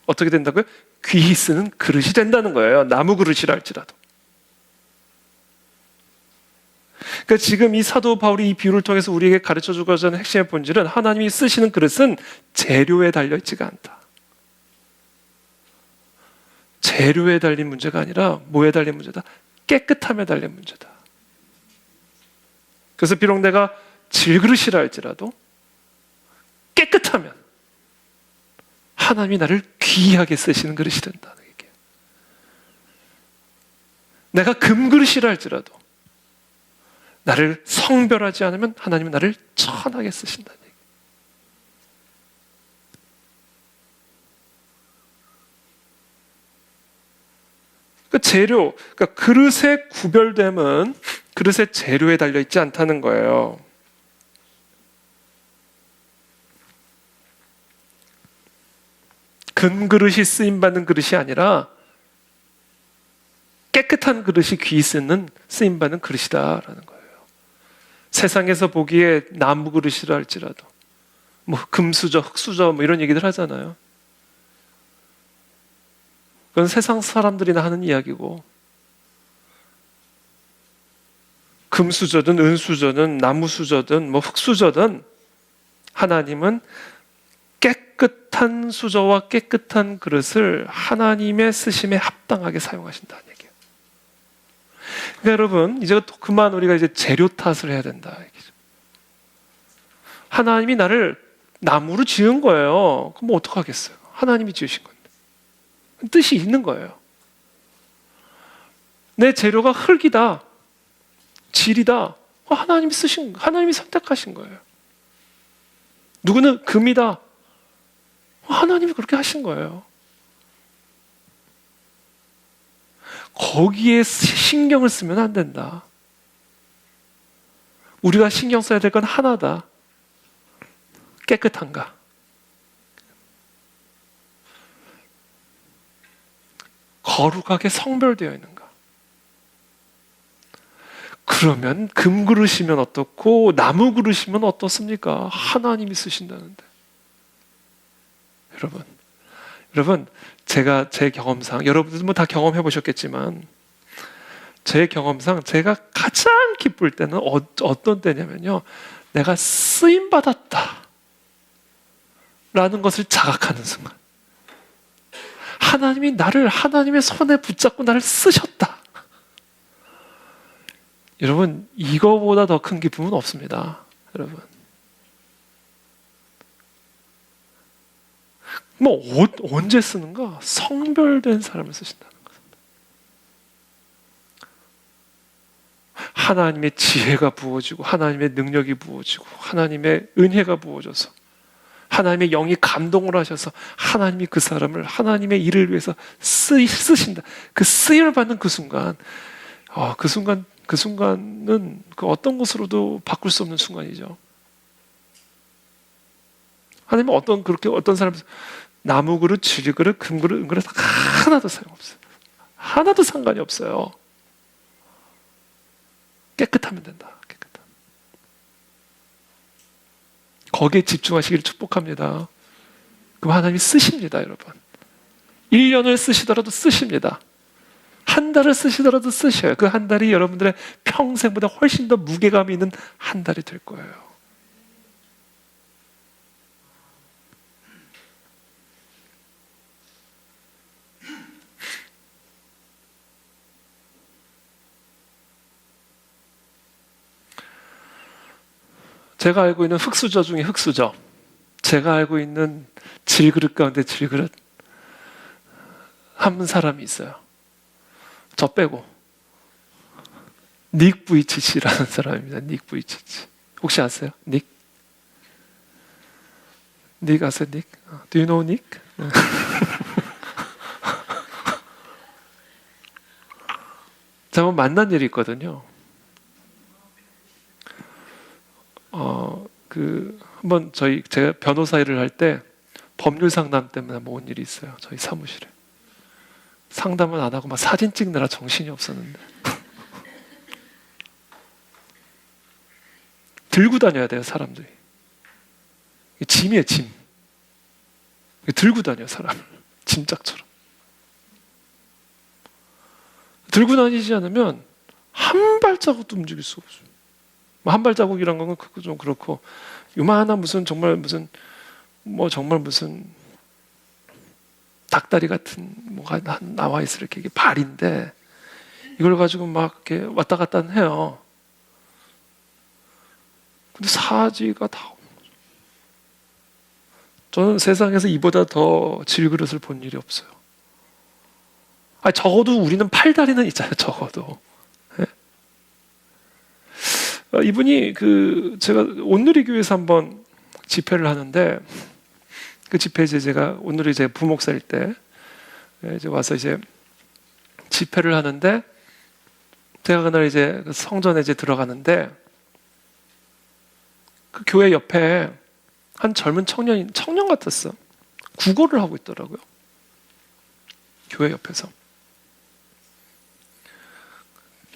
어떻게 된다고요? 귀히 쓰는 그릇이 된다는 거예요. 나무 그릇이라 할지라도. 그러니까 지금 이 사도 바울이 이 비유를 통해서 우리에게 가르쳐 주고자 하는 핵심의 본질은 하나님이 쓰시는 그릇은 재료에 달려 있지가 않다. 재료에 달린 문제가 아니라 뭐에 달린 문제다? 깨끗함에 달린 문제다. 그래서 비록 내가 질그릇이라 할지라도 깨끗하면 하나님이 나를 귀하게 쓰시는 그릇이 된다는 얘기예요. 내가 금그릇이라 할지라도 나를 성별하지 않으면 하나님은 나를 천하게 쓰신다는 얘기예요. 그 재료, 그러니까 그릇의 구별됨은 그릇의 재료에 달려 있지 않다는 거예요. 금그릇이 쓰임받는 그릇이 아니라 깨끗한 그릇이 귀히 쓰임받는 그릇이다라는 거예요. 세상에서 보기에 나무 그릇이라 할지라도 뭐 금수저, 흙수저 뭐 이런 얘기들 하잖아요. 그건 세상 사람들이나 하는 이야기고, 금수저든 은수저든 나무수저든 뭐 흙수저든 하나님은 깨끗한 수저와 깨끗한 그릇을 하나님의 쓰심에 합당하게 사용하신다는 얘기예요. 그러니까 여러분, 이제 또 그만 우리가 이제 재료 탓을 해야 된다 얘기죠. 하나님이 나를 나무로 지은 거예요. 그럼 뭐 어떡하겠어요? 하나님이 지으신 건데. 뜻이 있는 거예요. 내 재료가 흙이다, 질이다. 하나님이 선택하신 거예요. 누구는 금이다. 하나님이 그렇게 하신 거예요. 거기에 신경을 쓰면 안 된다. 우리가 신경 써야 될 건 하나다. 깨끗한가? 거룩하게 성별되어 있는가? 그러면 금그릇이면 어떻고 나무 그릇이면 어떻습니까? 하나님이 쓰신다는데. 여러분, 제가 제 경험상, 여러분들도 뭐 다 경험해 보셨겠지만, 제 경험상 제가 가장 기쁠 때는 어떤 때냐면요, 내가 쓰임 받았다 라는 것을 자각하는 순간, 하나님이 나를 하나님의 손에 붙잡고 나를 쓰셨다. 여러분, 이거보다 더 큰 기쁨은 없습니다. 여러분, 뭐 언제 쓰는가? 성별된 사람을 쓰신다는 것입니다. 하나님의 지혜가 부어지고 하나님의 능력이 부어지고 하나님의 은혜가 부어져서 하나님의 영이 감동을 하셔서 하나님이 그 사람을 하나님의 일을 위해서 쓰신다. 그 쓰임을 받는 그 순간, 그 순간은 그 어떤 것으로도 바꿀 수 없는 순간이죠. 하나님은 어떤 사람, 나무 그릇, 질 그릇, 금 그릇, 은 그릇 하나도 소용없어요. 하나도 상관이 없어요. 깨끗하면 된다. 깨끗함. 거기에 집중하시기를 축복합니다. 그럼 하나님이 쓰십니다, 여러분. 1년을 쓰시더라도 쓰십니다. 한 달을 쓰시더라도 쓰셔요. 그 한 달이 여러분들의 평생보다 훨씬 더 무게감이 있는 한 달이 될 거예요. 제가 알고 있는 흙수저 중에 흙수저, 제가 알고 있는 질그릇 가운데 질그릇, 한 사람이 있어요. 저 빼고. 닉 부이치치라는 사람입니다. 닉 부이치치. 혹시 아세요? 닉? 닉 아세요? 닉? Do you know 닉? 제가 만난 일이 있거든요. 한번 제가 변호사 일을 할 때 법률 상담 때문에 한번 온 일이 있어요. 저희 사무실에. 상담은 안 하고 막 사진 찍느라 정신이 없었는데. 들고 다녀야 돼요, 사람들이. 짐이에요, 짐. 들고 다녀요, 사람을. 짐짝처럼. 들고 다니지 않으면 한 발자국도 움직일 수가 없어요. 뭐 한 발자국이란 건 그거 좀 그렇고, 요만한 무슨 정말 무슨 뭐 정말 무슨 닭다리 같은 뭐가 나와 있어 이렇게 이게 발인데 이걸 가지고 막 이렇게 왔다 갔다 해요. 근데 사지가 다 없는 거죠. 저는 세상에서 이보다 더 질그릇을 본 일이 없어요. 아니, 적어도 우리는 팔다리는 있잖아요. 적어도. 네? 이분이 제가 온누리교회에서 한번 집회를 하는데 그 집회에 제가 온누리 제 부목사일 때 이제 와서 이제 집회를 하는데 제가 그날 이제 성전에 이제 들어가는데 그 교회 옆에 한 젊은 청년 같았어. 구걸을 하고 있더라고요. 교회 옆에서.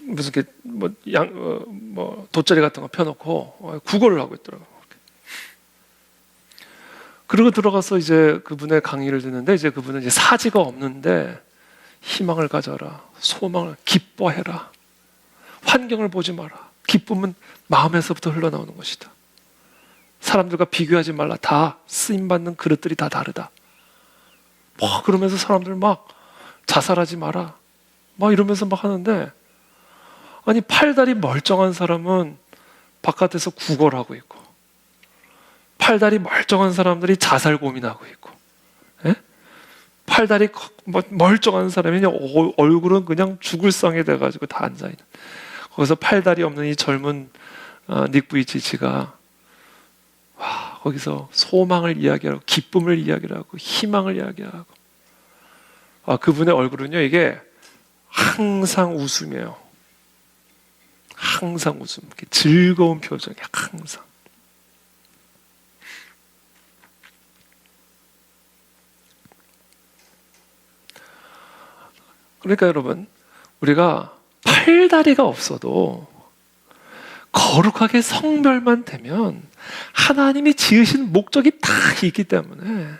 무슨 이렇게 뭐 돗자리 같은 거 펴놓고 구걸을 하고 있더라고요. 그리고 들어가서 이제 그분의 강의를 듣는데 이제 그분은 이제 사지가 없는데 희망을 가져라, 소망을 기뻐해라, 환경을 보지 마라. 기쁨은 마음에서부터 흘러나오는 것이다. 사람들과 비교하지 말라. 다 쓰임받는 그릇들이 다 다르다. 뭐 그러면서 사람들 막 자살하지 마라. 막 이러면서 막 하는데 아니 팔다리 멀쩡한 사람은 바깥에서 구걸하고 있고 팔다리 멀쩡한 사람들이 자살 고민하고 있고 예? 팔다리 멀쩡한 사람이 얼굴은 그냥 죽을 상이 돼가지고 다 앉아있는 거기서 팔다리 없는 이 젊은 닉 부이치치가 거기서 소망을 이야기하고 기쁨을 이야기하고 희망을 이야기하고 그분의 얼굴은요 이게 항상 웃음이에요. 항상 웃음, 이렇게 즐거운 표정이야. 항상. 그러니까 여러분 우리가 팔다리가 없어도 거룩하게 성별만 되면 하나님이 지으신 목적이 다 있기 때문에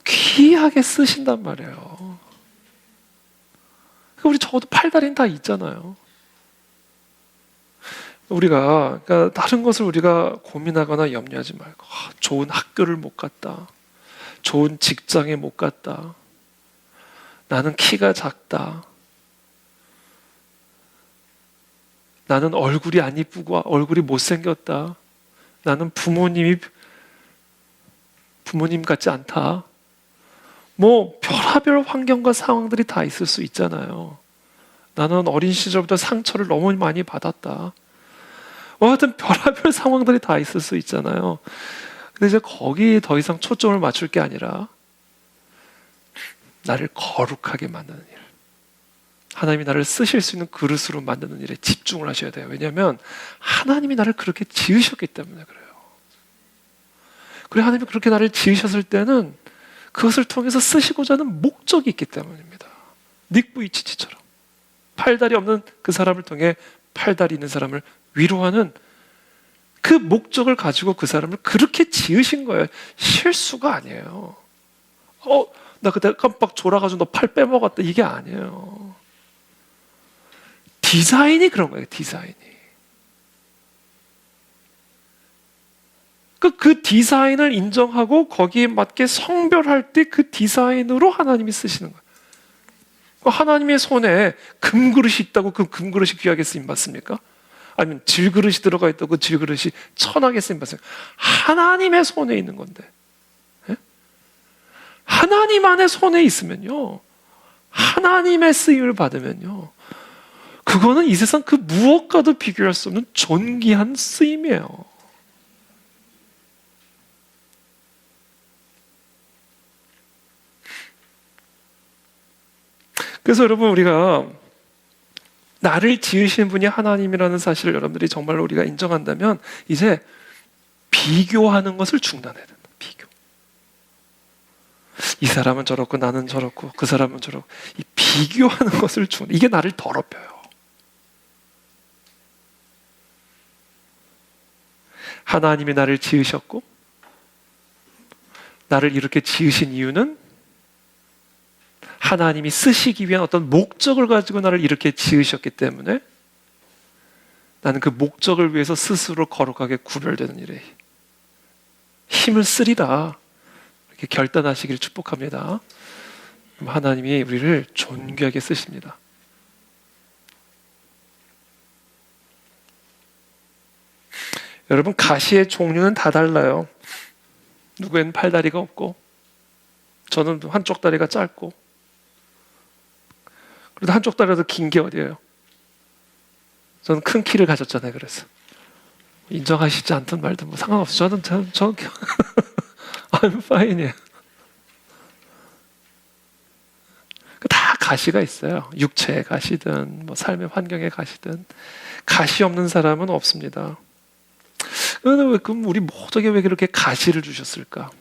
귀하게 쓰신단 말이에요. 우리 적어도 팔다리는 다 있잖아요. 우리가 그러니까 다른 것을 우리가 고민하거나 염려하지 말고 좋은 학교를 못 갔다, 좋은 직장에 못 갔다, 나는 키가 작다, 나는 얼굴이 안 이쁘고 얼굴이 못생겼다, 나는 부모님 같지 않다. 뭐 별하별 환경과 상황들이 다 있을 수 있잖아요. 나는 어린 시절부터 상처를 너무 많이 받았다. 하여튼 별하별 상황들이 다 있을 수 있잖아요. 근데 이제 거기에 더 이상 초점을 맞출 게 아니라 나를 거룩하게 만드는 일, 하나님이 나를 쓰실 수 있는 그릇으로 만드는 일에 집중을 하셔야 돼요. 왜냐하면 하나님이 나를 그렇게 지으셨기 때문에 그래요. 그리고 하나님이 그렇게 나를 지으셨을 때는 그것을 통해서 쓰시고자 하는 목적이 있기 때문입니다. 닉 부이치치처럼 팔다리 없는 그 사람을 통해 팔다리 있는 사람을 위로하는 그 목적을 가지고 그 사람을 그렇게 지으신 거예요. 실수가 아니에요. 나 그때 깜빡 졸아가지고 너 팔 빼먹었다 이게 아니에요. 디자인이 그런 거예요. 디자인이. 그 디자인을 인정하고 거기에 맞게 성별할 때 그 디자인으로 하나님이 쓰시는 거예요. 하나님의 손에 금그릇이 있다고 그 금그릇이 귀하게 쓰임받습니까? 아니면 질그릇이 들어가 있다고 그 질그릇이 천하게 쓰임받습니까? 하나님의 손에 있는 건데, 예? 하나님 안에 손에 있으면요, 하나님의 쓰임을 받으면요, 그거는 이 세상 그 무엇과도 비교할 수 없는 존귀한 쓰임이에요. 그래서 여러분 우리가 나를 지으신 분이 하나님이라는 사실을 여러분들이 정말로 우리가 인정한다면 이제 비교하는 것을 중단해야 된다. 비교. 이 사람은 저렇고 나는 저렇고 그 사람은 저렇고 이 비교하는 것을 중단. 이게 나를 더럽혀요. 하나님이 나를 지으셨고 나를 이렇게 지으신 이유는 하나님이 쓰시기 위한 어떤 목적을 가지고 나를 이렇게 지으셨기 때문에 나는 그 목적을 위해서 스스로 거룩하게 구별되는 일에 힘을 쓰리라, 이렇게 결단하시기를 축복합니다. 하나님이 우리를 존귀하게 쓰십니다. 여러분, 가시의 종류는 다 달라요. 누구에는 팔다리가 없고, 저는 한쪽 다리가 짧고, 그래도 한쪽 다리라도 긴 게 어디예요? 저는 큰 키를 가졌잖아요. 그래서 인정하시지 않든 말든 뭐 상관없어요. 저는 I'm fine이에요. 다 가시가 있어요. 육체의 가시든 뭐 삶의 환경의 가시든. 가시 없는 사람은 없습니다. 그럼 우리 모두에게 왜 그렇게 가시를 주셨을까?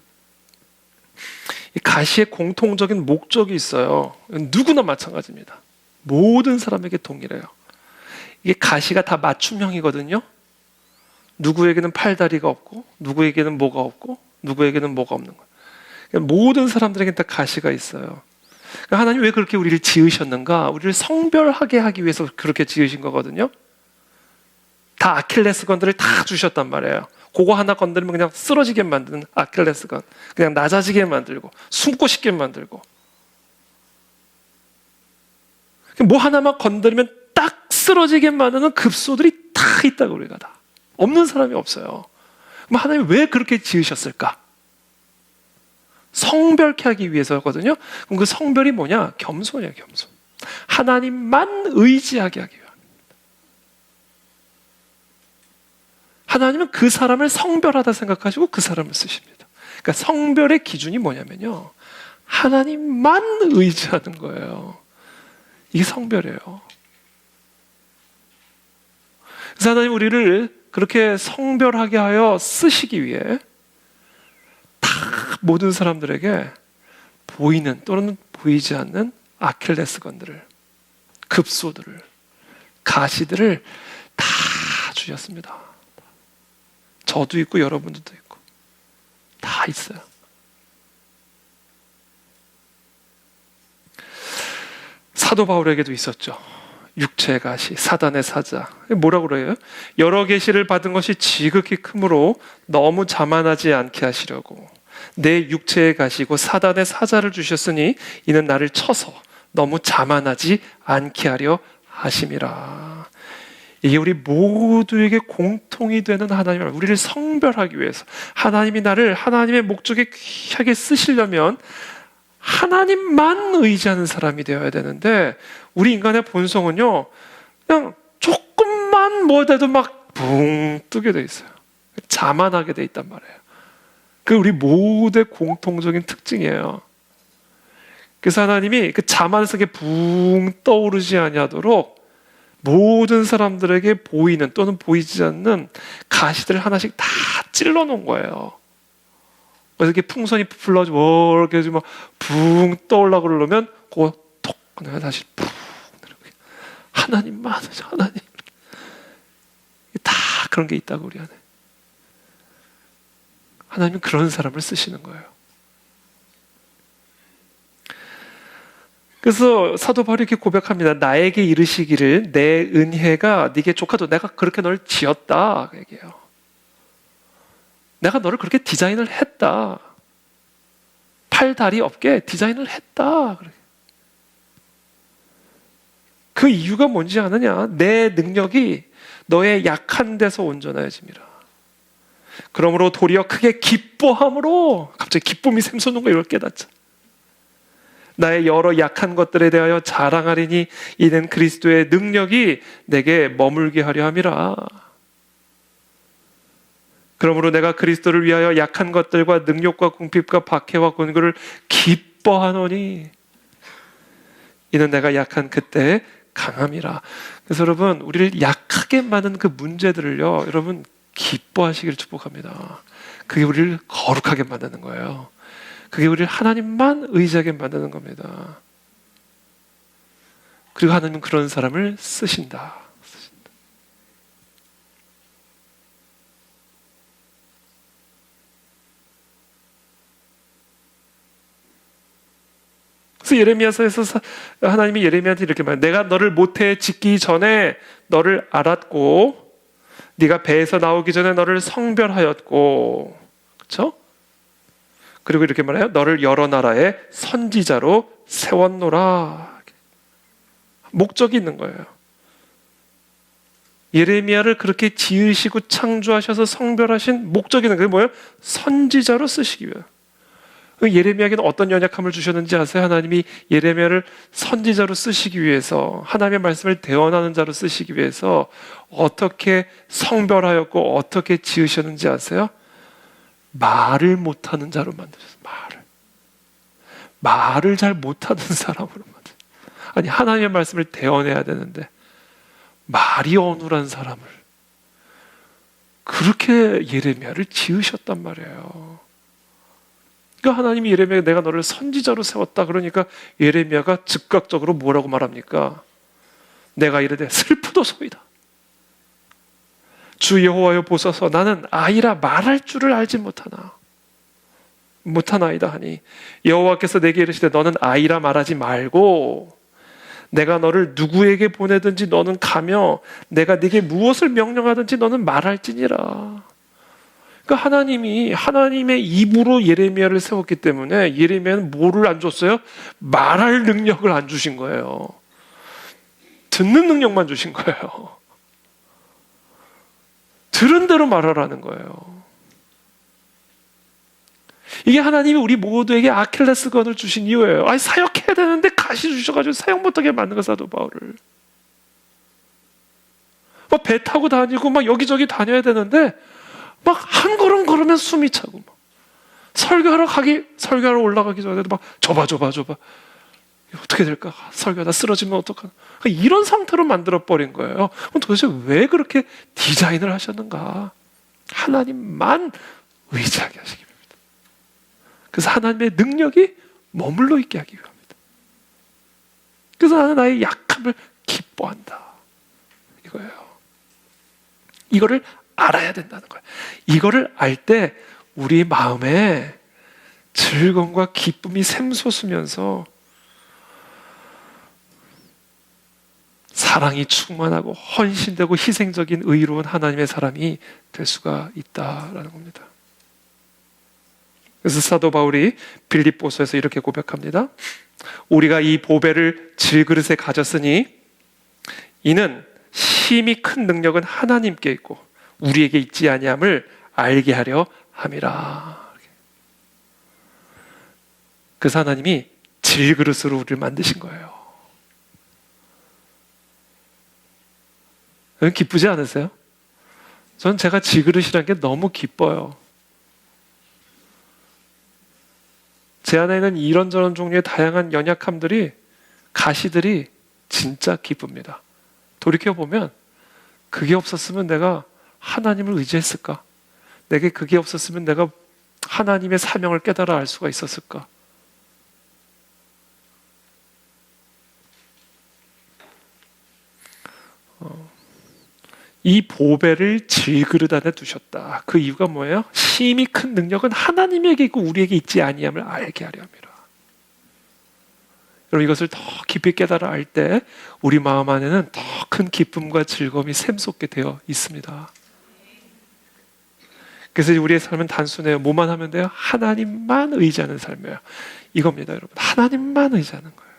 이 가시의 공통적인 목적이 있어요. 누구나 마찬가지입니다. 모든 사람에게 동일해요. 이게 가시가 다 맞춤형이거든요. 누구에게는 팔다리가 없고, 누구에게는 뭐가 없고, 누구에게는 뭐가 없는 거예요. 모든 사람들에게 다 가시가 있어요. 하나님 왜 그렇게 우리를 지으셨는가? 우리를 성별하게 하기 위해서 그렇게 지으신 거거든요. 다 아킬레스건들을 다 주셨단 말이에요. 그거 하나 건드리면 그냥 쓰러지게 만드는 아킬레스건, 그냥 낮아지게 만들고 숨고 싶게 만들고, 뭐 하나만 건드리면 딱 쓰러지게 만드는 급소들이 다 있다고. 우리가 다 없는 사람이 없어요. 그럼 하나님 왜 그렇게 지으셨을까? 성별케 하기 위해서거든요. 그럼 그 성별이 뭐냐? 겸손이에요. 겸손. 하나님만 의지하게 하기 위함. 하나님은 그 사람을 성별하다 생각하시고 그 사람을 쓰십니다. 그러니까 성별의 기준이 뭐냐면요, 하나님만 의지하는 거예요. 이게 성별이에요. 그래서 하나님 우리를 그렇게 성별하게 하여 쓰시기 위해 다 모든 사람들에게 보이는 또는 보이지 않는 아킬레스건들을, 급소들을, 가시들을 다 주셨습니다. 저도 있고 여러분들도 있고 다 있어요. 사도 바울에게도 있었죠. 육체의 가시, 사단의 사자. 뭐라고 그래요? 여러 계시를 받은 것이 지극히 크므로 너무 자만하지 않게 하시려고 내 육체의 가시고 사단의 사자를 주셨으니 이는 나를 쳐서 너무 자만하지 않게 하려 하심이라. 이게 우리 모두에게 공통이 되는 하나님을, 우리를 성별하기 위해서, 하나님이 나를 하나님의 목적에 귀하게 쓰시려면 하나님만 의지하는 사람이 되어야 되는데, 우리 인간의 본성은요, 그냥 조금만 뭐 돼도 막 붕 뜨게 돼 있어요. 자만하게 돼 있단 말이에요. 그 우리 모두의 공통적인 특징이에요. 그래서 하나님이 그 자만 속에 붕 떠오르지 아니하도록 모든 사람들에게 보이는 또는 보이지 않는 가시들을 하나씩 다 찔러 놓은 거예요. 그래서 이렇게 풍선이 불러가지고 이렇게 막 붕 떠올라 그러면 그거 톡 그냥 다시 붕. 하나님만 하나님. 다 그런 게 있다고 우리 안에. 하나님은 그런 사람을 쓰시는 거예요. 그래서 사도 바울이 이렇게 고백합니다. 나에게 이르시기를 내 은혜가 네게 족하도 내가 그렇게 널 지었다 얘기해요. 내가 너를 그렇게 디자인을 했다. 팔, 다리 없게 디자인을 했다. 그 이유가 뭔지 아느냐? 내 능력이 너의 약한 데서 온전해짐이라. 그러므로 도리어 크게 기뻐함으로, 갑자기 기쁨이 샘솟는 거 이걸 깨닫자. 나의 여러 약한 것들에 대하여 자랑하리니 이는 그리스도의 능력이 내게 머물게 하려 함이라. 그러므로 내가 그리스도를 위하여 약한 것들과 능력과 궁핍과 박해와 곤고를 기뻐하노니 이는 내가 약한 그때 강함이라. 그래서 여러분, 우리를 약하게 만든 그 문제들을요, 여러분 기뻐하시기를 축복합니다. 그게 우리를 거룩하게 만드는 거예요. 그게 우리를 하나님만 의지하게 만드는 겁니다. 그리고 하나님은 그런 사람을 쓰신다. 그래서 예레미야서에서 하나님이 예레미야한테 이렇게 말해요. 내가 너를 모태에 짓기 전에 너를 알았고 네가 배에서 나오기 전에 너를 성별하였고, 그렇죠? 그리고 이렇게 말해요. 너를 여러 나라의 선지자로 세웠노라. 목적이 있는 거예요. 예레미야를 그렇게 지으시고 창조하셔서 성별하신 목적이 있는 거예요. 뭐예요? 선지자로 쓰시기 위해. 예레미야에게는 어떤 연약함을 주셨는지 아세요? 하나님이 예레미야를 선지자로 쓰시기 위해서, 하나님의 말씀을 대언하는 자로 쓰시기 위해서 어떻게 성별하였고 어떻게 지으셨는지 아세요? 말을 못하는 자로 만드셨어요. 말을 잘 못하는 사람으로 만드셨어요. 아니, 하나님의 말씀을 대언해야 되는데 말이 어눌한 사람을, 그렇게 예레미야를 지으셨단 말이에요. 그러니까 하나님이 예레미야, 내가 너를 선지자로 세웠다 그러니까 예레미야가 즉각적으로 뭐라고 말합니까? 내가 이르되 슬프도소이다. 주 여호와여 보소서, 나는 아이라 말할 줄을 알지 못하나이다 하니, 여호와께서 내게 이르시되 너는 아이라 말하지 말고 내가 너를 누구에게 보내든지 너는 가며 내가 네게 무엇을 명령하든지 너는 말할지니라. 그러니까 하나님이 하나님의 입으로 예레미야를 세웠기 때문에 예레미야는 뭐를 안 줬어요? 말할 능력을 안 주신 거예요. 듣는 능력만 주신 거예요. 들은 대로 말하라는 거예요. 이게 하나님이 우리 모두에게 아킬레스건을 주신 이유예요. 아니, 사역해야 되는데 가시 주셔가지고 사역 못하게 만든 거, 사도 바울을. 막 배 타고 다니고 막 여기저기 다녀야 되는데 막 한 걸음 걸으면 숨이 차고, 막 설교하러 올라가기 전에도 막 좁아 어떻게 될까? 설교하다 쓰러지면 어떡하나? 이런 상태로 만들어 버린 거예요. 그럼 도대체 왜 그렇게 디자인을 하셨는가? 하나님만 의지하게 하시기 위합니다. 그래서 하나님의 능력이 머물러 있게 하기 위함입니다. 그래서 나는 나의 약함을 기뻐한다, 이거예요. 이거를 알아야 된다는 거예요. 이거를 알 때 우리 마음에 즐거움과 기쁨이 샘솟으면서 사랑이 충만하고 헌신되고 희생적인 의로운 하나님의 사람이 될 수가 있다라는 겁니다. 그래서 사도 바울이 빌립보서에서 이렇게 고백합니다. 우리가 이 보배를 질그릇에 가졌으니 이는 심히 큰 능력은 하나님께 있고 우리에게 있지 아니함을 알게 하려 함이라. 그래서 하나님이 질그릇으로 우리를 만드신 거예요. 기쁘지 않으세요? 전 제가 질그릇이라는 게 너무 기뻐요. 제 안에는 이런저런 종류의 다양한 연약함들이, 가시들이 진짜 기쁩니다. 돌이켜보면 그게 없었으면 내가 하나님을 의지했을까? 내게 그게 없었으면 내가 하나님의 사명을 깨달아 알 수가 있었을까? 이 보배를 질그릇 안에 두셨다. 그 이유가 뭐예요? 심히 큰 능력은 하나님에게 있고 우리에게 있지 아니함을 알게 하려 함이라. 여러분, 이것을 더 깊이 깨달아 알 때 우리 마음 안에는 더 큰 기쁨과 즐거움이 샘솟게 되어 있습니다. 그래서 우리의 삶은 단순해요. 뭐만 하면 돼요? 하나님만 의지하는 삶이에요. 이겁니다, 여러분. 하나님만 의지하는 거예요.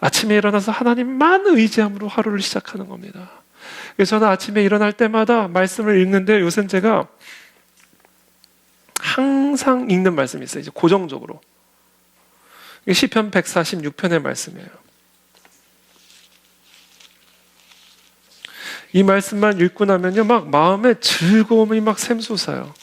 아침에 일어나서 하나님만 의지함으로 하루를 시작하는 겁니다. 그래서 저는 아침에 일어날 때마다 말씀을 읽는데 요새는 제가 항상 읽는 말씀이 있어요. 이제 고정적으로. 시편 146편의 말씀이에요. 이 말씀만 읽고 나면요, 막 마음에 즐거움이 막 샘솟아요.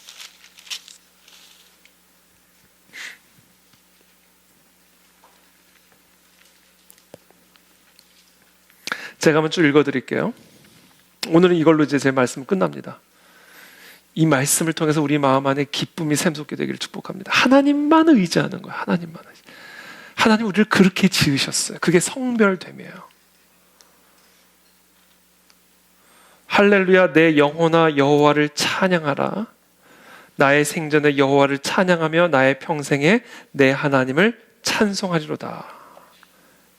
제가 한번 쭉 읽어드릴게요. 오늘은 이걸로 이제 제 말씀 끝납니다. 이 말씀을 통해서 우리 마음 안에 기쁨이 샘솟게 되기를 축복합니다. 하나님만 의지하는 거예요. 하나님만. 하나님 우리를 그렇게 지으셨어요. 그게 성별됨이에요. 할렐루야, 내 영혼아 여호와를 찬양하라. 나의 생전에 여호와를 찬양하며 나의 평생에 내 하나님을 찬송하리로다.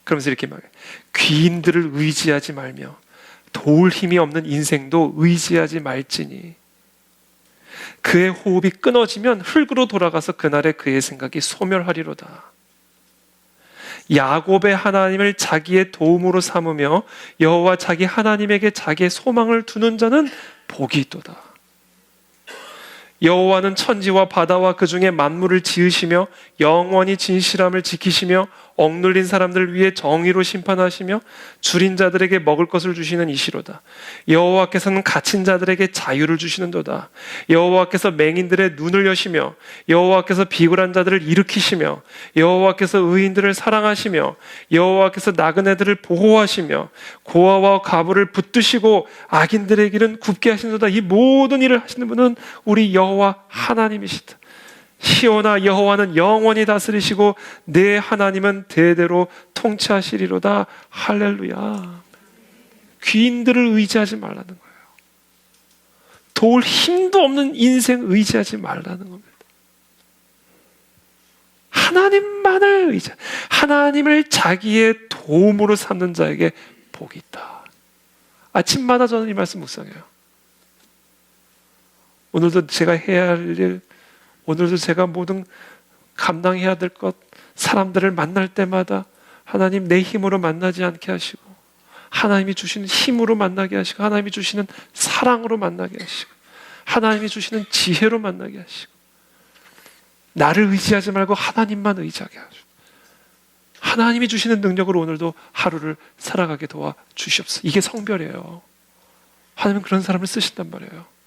그러면서 이렇게 말해요. 귀인들을 의지하지 말며 도울 힘이 없는 인생도 의지하지 말지니 그의 호흡이 끊어지면 흙으로 돌아가서 그날에 그의 생각이 소멸하리로다. 야곱의 하나님을 자기의 도움으로 삼으며 여호와 자기 하나님에게 자기의 소망을 두는 자는 복이 있도다. 여호와는 천지와 바다와 그 중에 만물을 지으시며 영원히 진실함을 지키시며 억눌린 사람들을 위해 정의로 심판하시며 줄인 자들에게 먹을 것을 주시는 이시로다. 여호와께서는 갇힌 자들에게 자유를 주시는도다. 여호와께서 맹인들의 눈을 여시며 여호와께서 비굴한 자들을 일으키시며 여호와께서 의인들을 사랑하시며 여호와께서 나그네들을 보호하시며 고아와 과부를 붙드시고 악인들의 길은 굽게 하시는도다. 이 모든 일을 하시는 분은 우리 여호와 하나님이시다. 시온아, 여호와는 영원히 다스리시고 내 하나님은 대대로 통치하시리로다. 할렐루야. 귀인들을 의지하지 말라는 거예요. 도울 힘도 없는 인생 의지하지 말라는 겁니다. 하나님만을 하나님을 자기의 도움으로 삼는 자에게 복이 있다. 아침마다 저는 이 말씀 묵상해요. 오늘도 제가 해야 할 일, 오늘도 제가 모든 감당해야 될 것, 사람들을 만날 때마다 하나님 내 힘으로 만나지 않게 하시고 하나님이 주시는 힘으로 만나게 하시고 하나님이 주시는 사랑으로 만나게 하시고 하나님이 주시는 지혜로 만나게 하시고 나를 의지하지 말고 하나님만 의지하게 하시고 하나님이 주시는 능력으로 오늘도 하루를 살아가게 도와 주시옵소서. 이게 성별이에요. 하나님은 그런 사람을 쓰신단 말이에요.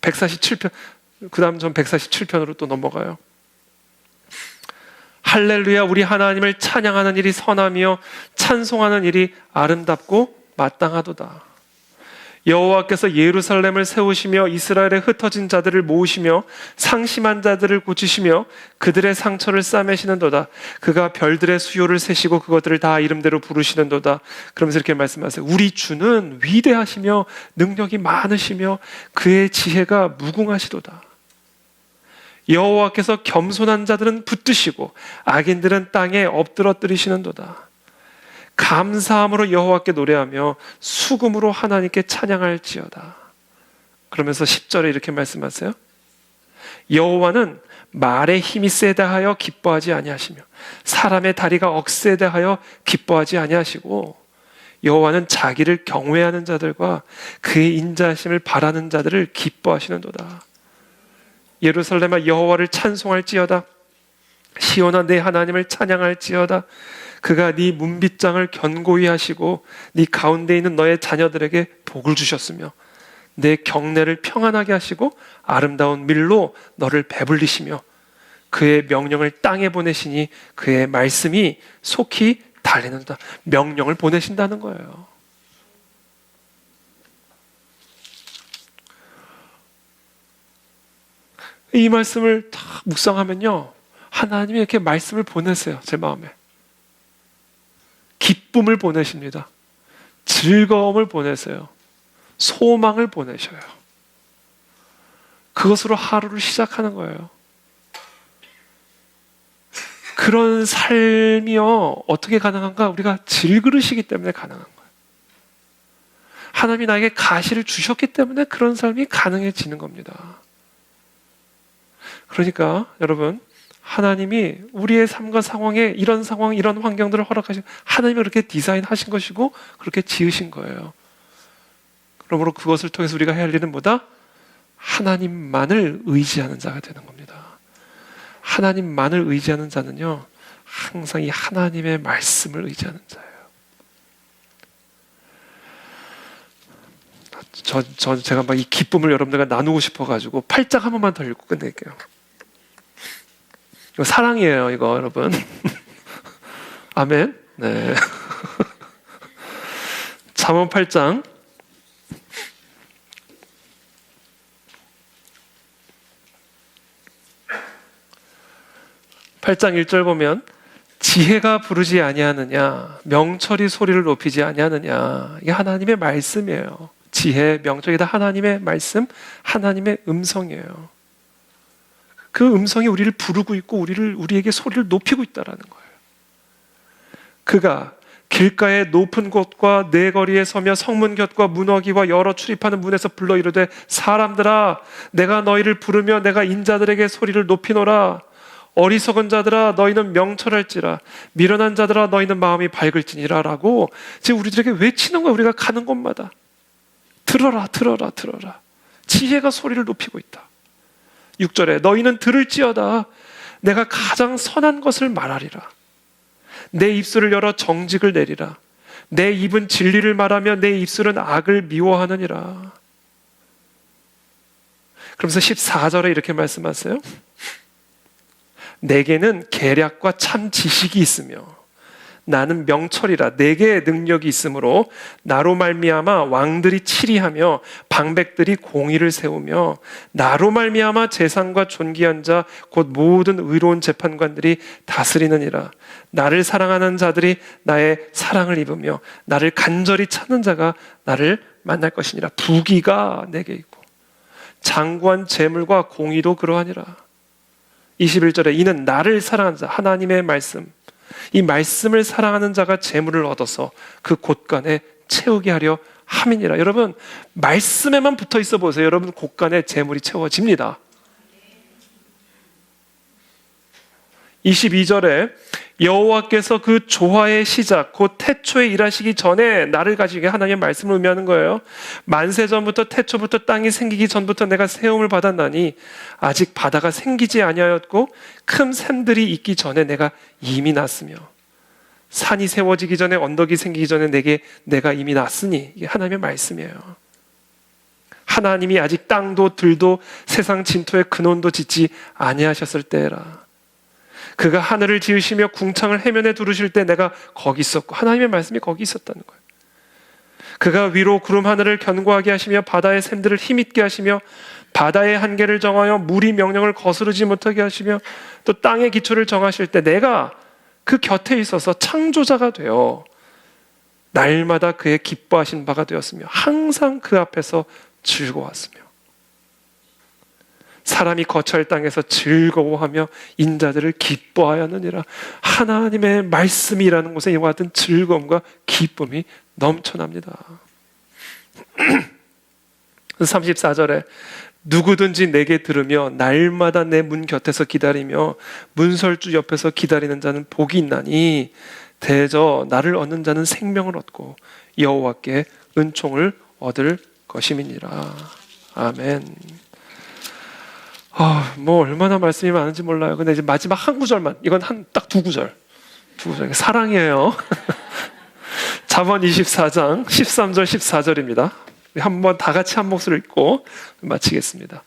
147편, 그 다음 전 147편으로 또 넘어가요. 할렐루야, 우리 하나님을 찬양하는 일이 선하며 찬송하는 일이 아름답고 마땅하도다. 여호와께서 예루살렘을 세우시며 이스라엘의 흩어진 자들을 모으시며 상심한 자들을 고치시며 그들의 상처를 싸매시는도다. 그가 별들의 수요를 세시고 그것들을 다 이름대로 부르시는도다. 그러면서 이렇게 말씀하세요. 우리 주는 위대하시며 능력이 많으시며 그의 지혜가 무궁하시도다. 여호와께서 겸손한 자들은 붙드시고 악인들은 땅에 엎드러뜨리시는도다. 감사함으로 여호와께 노래하며 수금으로 하나님께 찬양할지어다. 그러면서 10절에 이렇게 말씀하세요. 여호와는 말의 힘이 세다 하여 기뻐하지 아니하시며 사람의 다리가 억세다 하여 기뻐하지 아니하시고 여호와는 자기를 경외하는 자들과 그의 인자하심을 바라는 자들을 기뻐하시는도다. 예루살렘아, 여호와를 찬송할지어다. 시온아, 내 하나님을 찬양할지어다. 그가 네 문빗장을 견고히 하시고 네 가운데 있는 너의 자녀들에게 복을 주셨으며 내 경내를 평안하게 하시고 아름다운 밀로 너를 배불리시며 그의 명령을 땅에 보내시니 그의 말씀이 속히 달리는다. 명령을 보내신다는 거예요. 이 말씀을 다 묵상하면요, 하나님이 이렇게 말씀을 보내세요. 제 마음에 기쁨을 보내십니다. 즐거움을 보내세요. 소망을 보내셔요. 그것으로 하루를 시작하는 거예요. 그런 삶이요, 어떻게 가능한가? 우리가 질그릇이기 때문에 가능한 거예요. 하나님이 나에게 가시를 주셨기 때문에 그런 삶이 가능해지는 겁니다. 그러니까 여러분, 하나님이 우리의 삶과 상황에 이런 상황, 이런 환경들을 허락하시고 하나님이 그렇게 디자인하신 것이고 그렇게 지으신 거예요. 그러므로 그것을 통해서 우리가 해야 할 일은 뭐다? 하나님만을 의지하는 자가 되는 겁니다. 하나님만을 의지하는 자는요, 항상 이 하나님의 말씀을 의지하는 자예요. 제가 막 이 기쁨을 여러분들과 나누고 싶어가지고 8장 한 번만 더 읽고 끝낼게요. 이거 사랑이에요, 이거 여러분. 아멘. 네. 잠언 8장 1절 보면 지혜가 부르지 아니하느냐, 명철이 소리를 높이지 아니하느냐. 이게 하나님의 말씀이에요. 지혜, 명철이 다 하나님의 말씀, 하나님의 음성이에요. 그 음성이 우리를 부르고 있고 우리에게 소리를 높이고 있다라는 거예요. 그가 길가의 높은 곳과 내 거리에 서며 성문 곁과 문어기와 여러 출입하는 문에서 불러 이르되 사람들아 내가 너희를 부르며 내가 인자들에게 소리를 높이노라. 어리석은 자들아 너희는 명철할지라 미련한 자들아 너희는 마음이 밝을지니라 라고 지금 우리들에게 외치는 거야. 우리가 가는 곳마다 들어라 들어라 들어라. 지혜가 소리를 높이고 있다. 6절에 너희는 들을지어다 내가 가장 선한 것을 말하리라. 내 입술을 열어 정직을 내리라. 내 입은 진리를 말하며 내 입술은 악을 미워하느니라. 그러면서 14절에 이렇게 말씀하세요. 내게는 계략과 참 지식이 있으며 나는 명철이라. 내게 능력이 있으므로 나로 말미암아 왕들이 치리하며 방백들이 공의를 세우며 나로 말미암아 재상과 존귀한 자 곧 모든 의로운 재판관들이 다스리느니라. 나를 사랑하는 자들이 나의 사랑을 입으며 나를 간절히 찾는 자가 나를 만날 것이니라. 부귀가 내게 있고 장구한 재물과 공의도 그러하니라. 21절에 이는 나를 사랑하는 자, 하나님의 말씀, 이 말씀을 사랑하는 자가 재물을 얻어서 그 곳간에 채우게 하려 함이니라. 여러분 말씀에만 붙어 있어 보세요. 여러분 곳간에 재물이 채워집니다. 22절에 여호와께서 그 조화의 시작 곧 태초에 일하시기 전에 나를 가지게 하나님의 말씀을 의미하는 거예요. 만세 전부터 태초부터 땅이 생기기 전부터 내가 세움을 받았나니 아직 바다가 생기지 아니하였고 큰 샘들이 있기 전에 내가 이미 났으며 산이 세워지기 전에 언덕이 생기기 전에 내가 이미 났으니. 이게 하나님의 말씀이에요. 하나님이 아직 땅도 들도 세상 진토에 근원도 짓지 아니하셨을 때라. 그가 하늘을 지으시며 궁창을 해면에 두르실 때 내가 거기 있었고. 하나님의 말씀이 거기 있었다는 거예요. 그가 위로 구름 하늘을 견고하게 하시며 바다의 샘들을 힘있게 하시며 바다의 한계를 정하여 물이 명령을 거스르지 못하게 하시며 또 땅의 기초를 정하실 때 내가 그 곁에 있어서 창조자가 되어 날마다 그의 기뻐하신 바가 되었으며 항상 그 앞에서 즐거웠으며 사람이 거처할 땅에서 즐거워하며 인자들을 기뻐하였느니라. 하나님의 말씀이라는 곳에 이와 같은 즐거움과 기쁨이 넘쳐납니다. 34절에 누구든지 내게 들으며 날마다 내 문 곁에서 기다리며 문설주 옆에서 기다리는 자는 복이 있나니 대저 나를 얻는 자는 생명을 얻고 여호와께 은총을 얻을 것임이니라. 아멘. 뭐 얼마나 말씀이 많은지 몰라요. 근데 이제 마지막 한 구절만, 이건 딱 두 구절. 사랑이에요. 잠언 24장 13절 14절입니다. 한번 다 같이 한 목소리 읽고 마치겠습니다.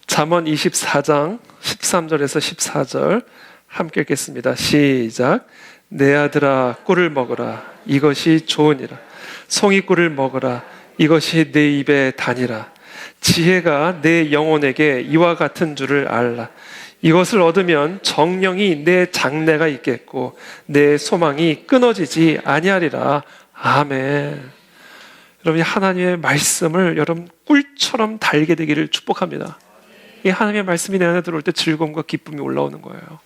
잠언 24장 13절에서 14절 함께 읽겠습니다. 시작. 내 아들아 꿀을 먹으라. 이것이 좋으니라. 송이꿀을 먹으라. 이것이 내 입에 다니라. 지혜가 내 영혼에게 이와 같은 줄을 알라. 이것을 얻으면 정령이 내 장래가 있겠고 내 소망이 끊어지지 아니하리라. 아멘. 여러분 하나님의 말씀을 여러분 꿀처럼 달게 되기를 축복합니다. 이 하나님의 말씀이 내 안에 들어올 때 즐거움과 기쁨이 올라오는 거예요.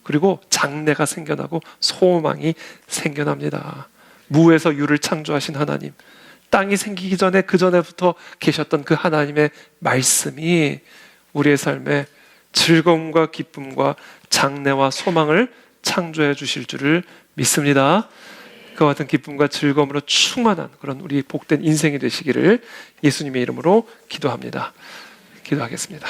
그리고 장래가 생겨나고 소망이 생겨납니다. 무에서 유를 창조하신 하나님, 땅이 생기기 전에 그 전에부터 계셨던 그 하나님의 말씀이 우리의 삶에 즐거움과 기쁨과 장래와 소망을 창조해 주실 줄을 믿습니다. 그와 같은 기쁨과 즐거움으로 충만한 그런 우리 복된 인생이 되시기를 예수님의 이름으로 기도합니다. 기도하겠습니다.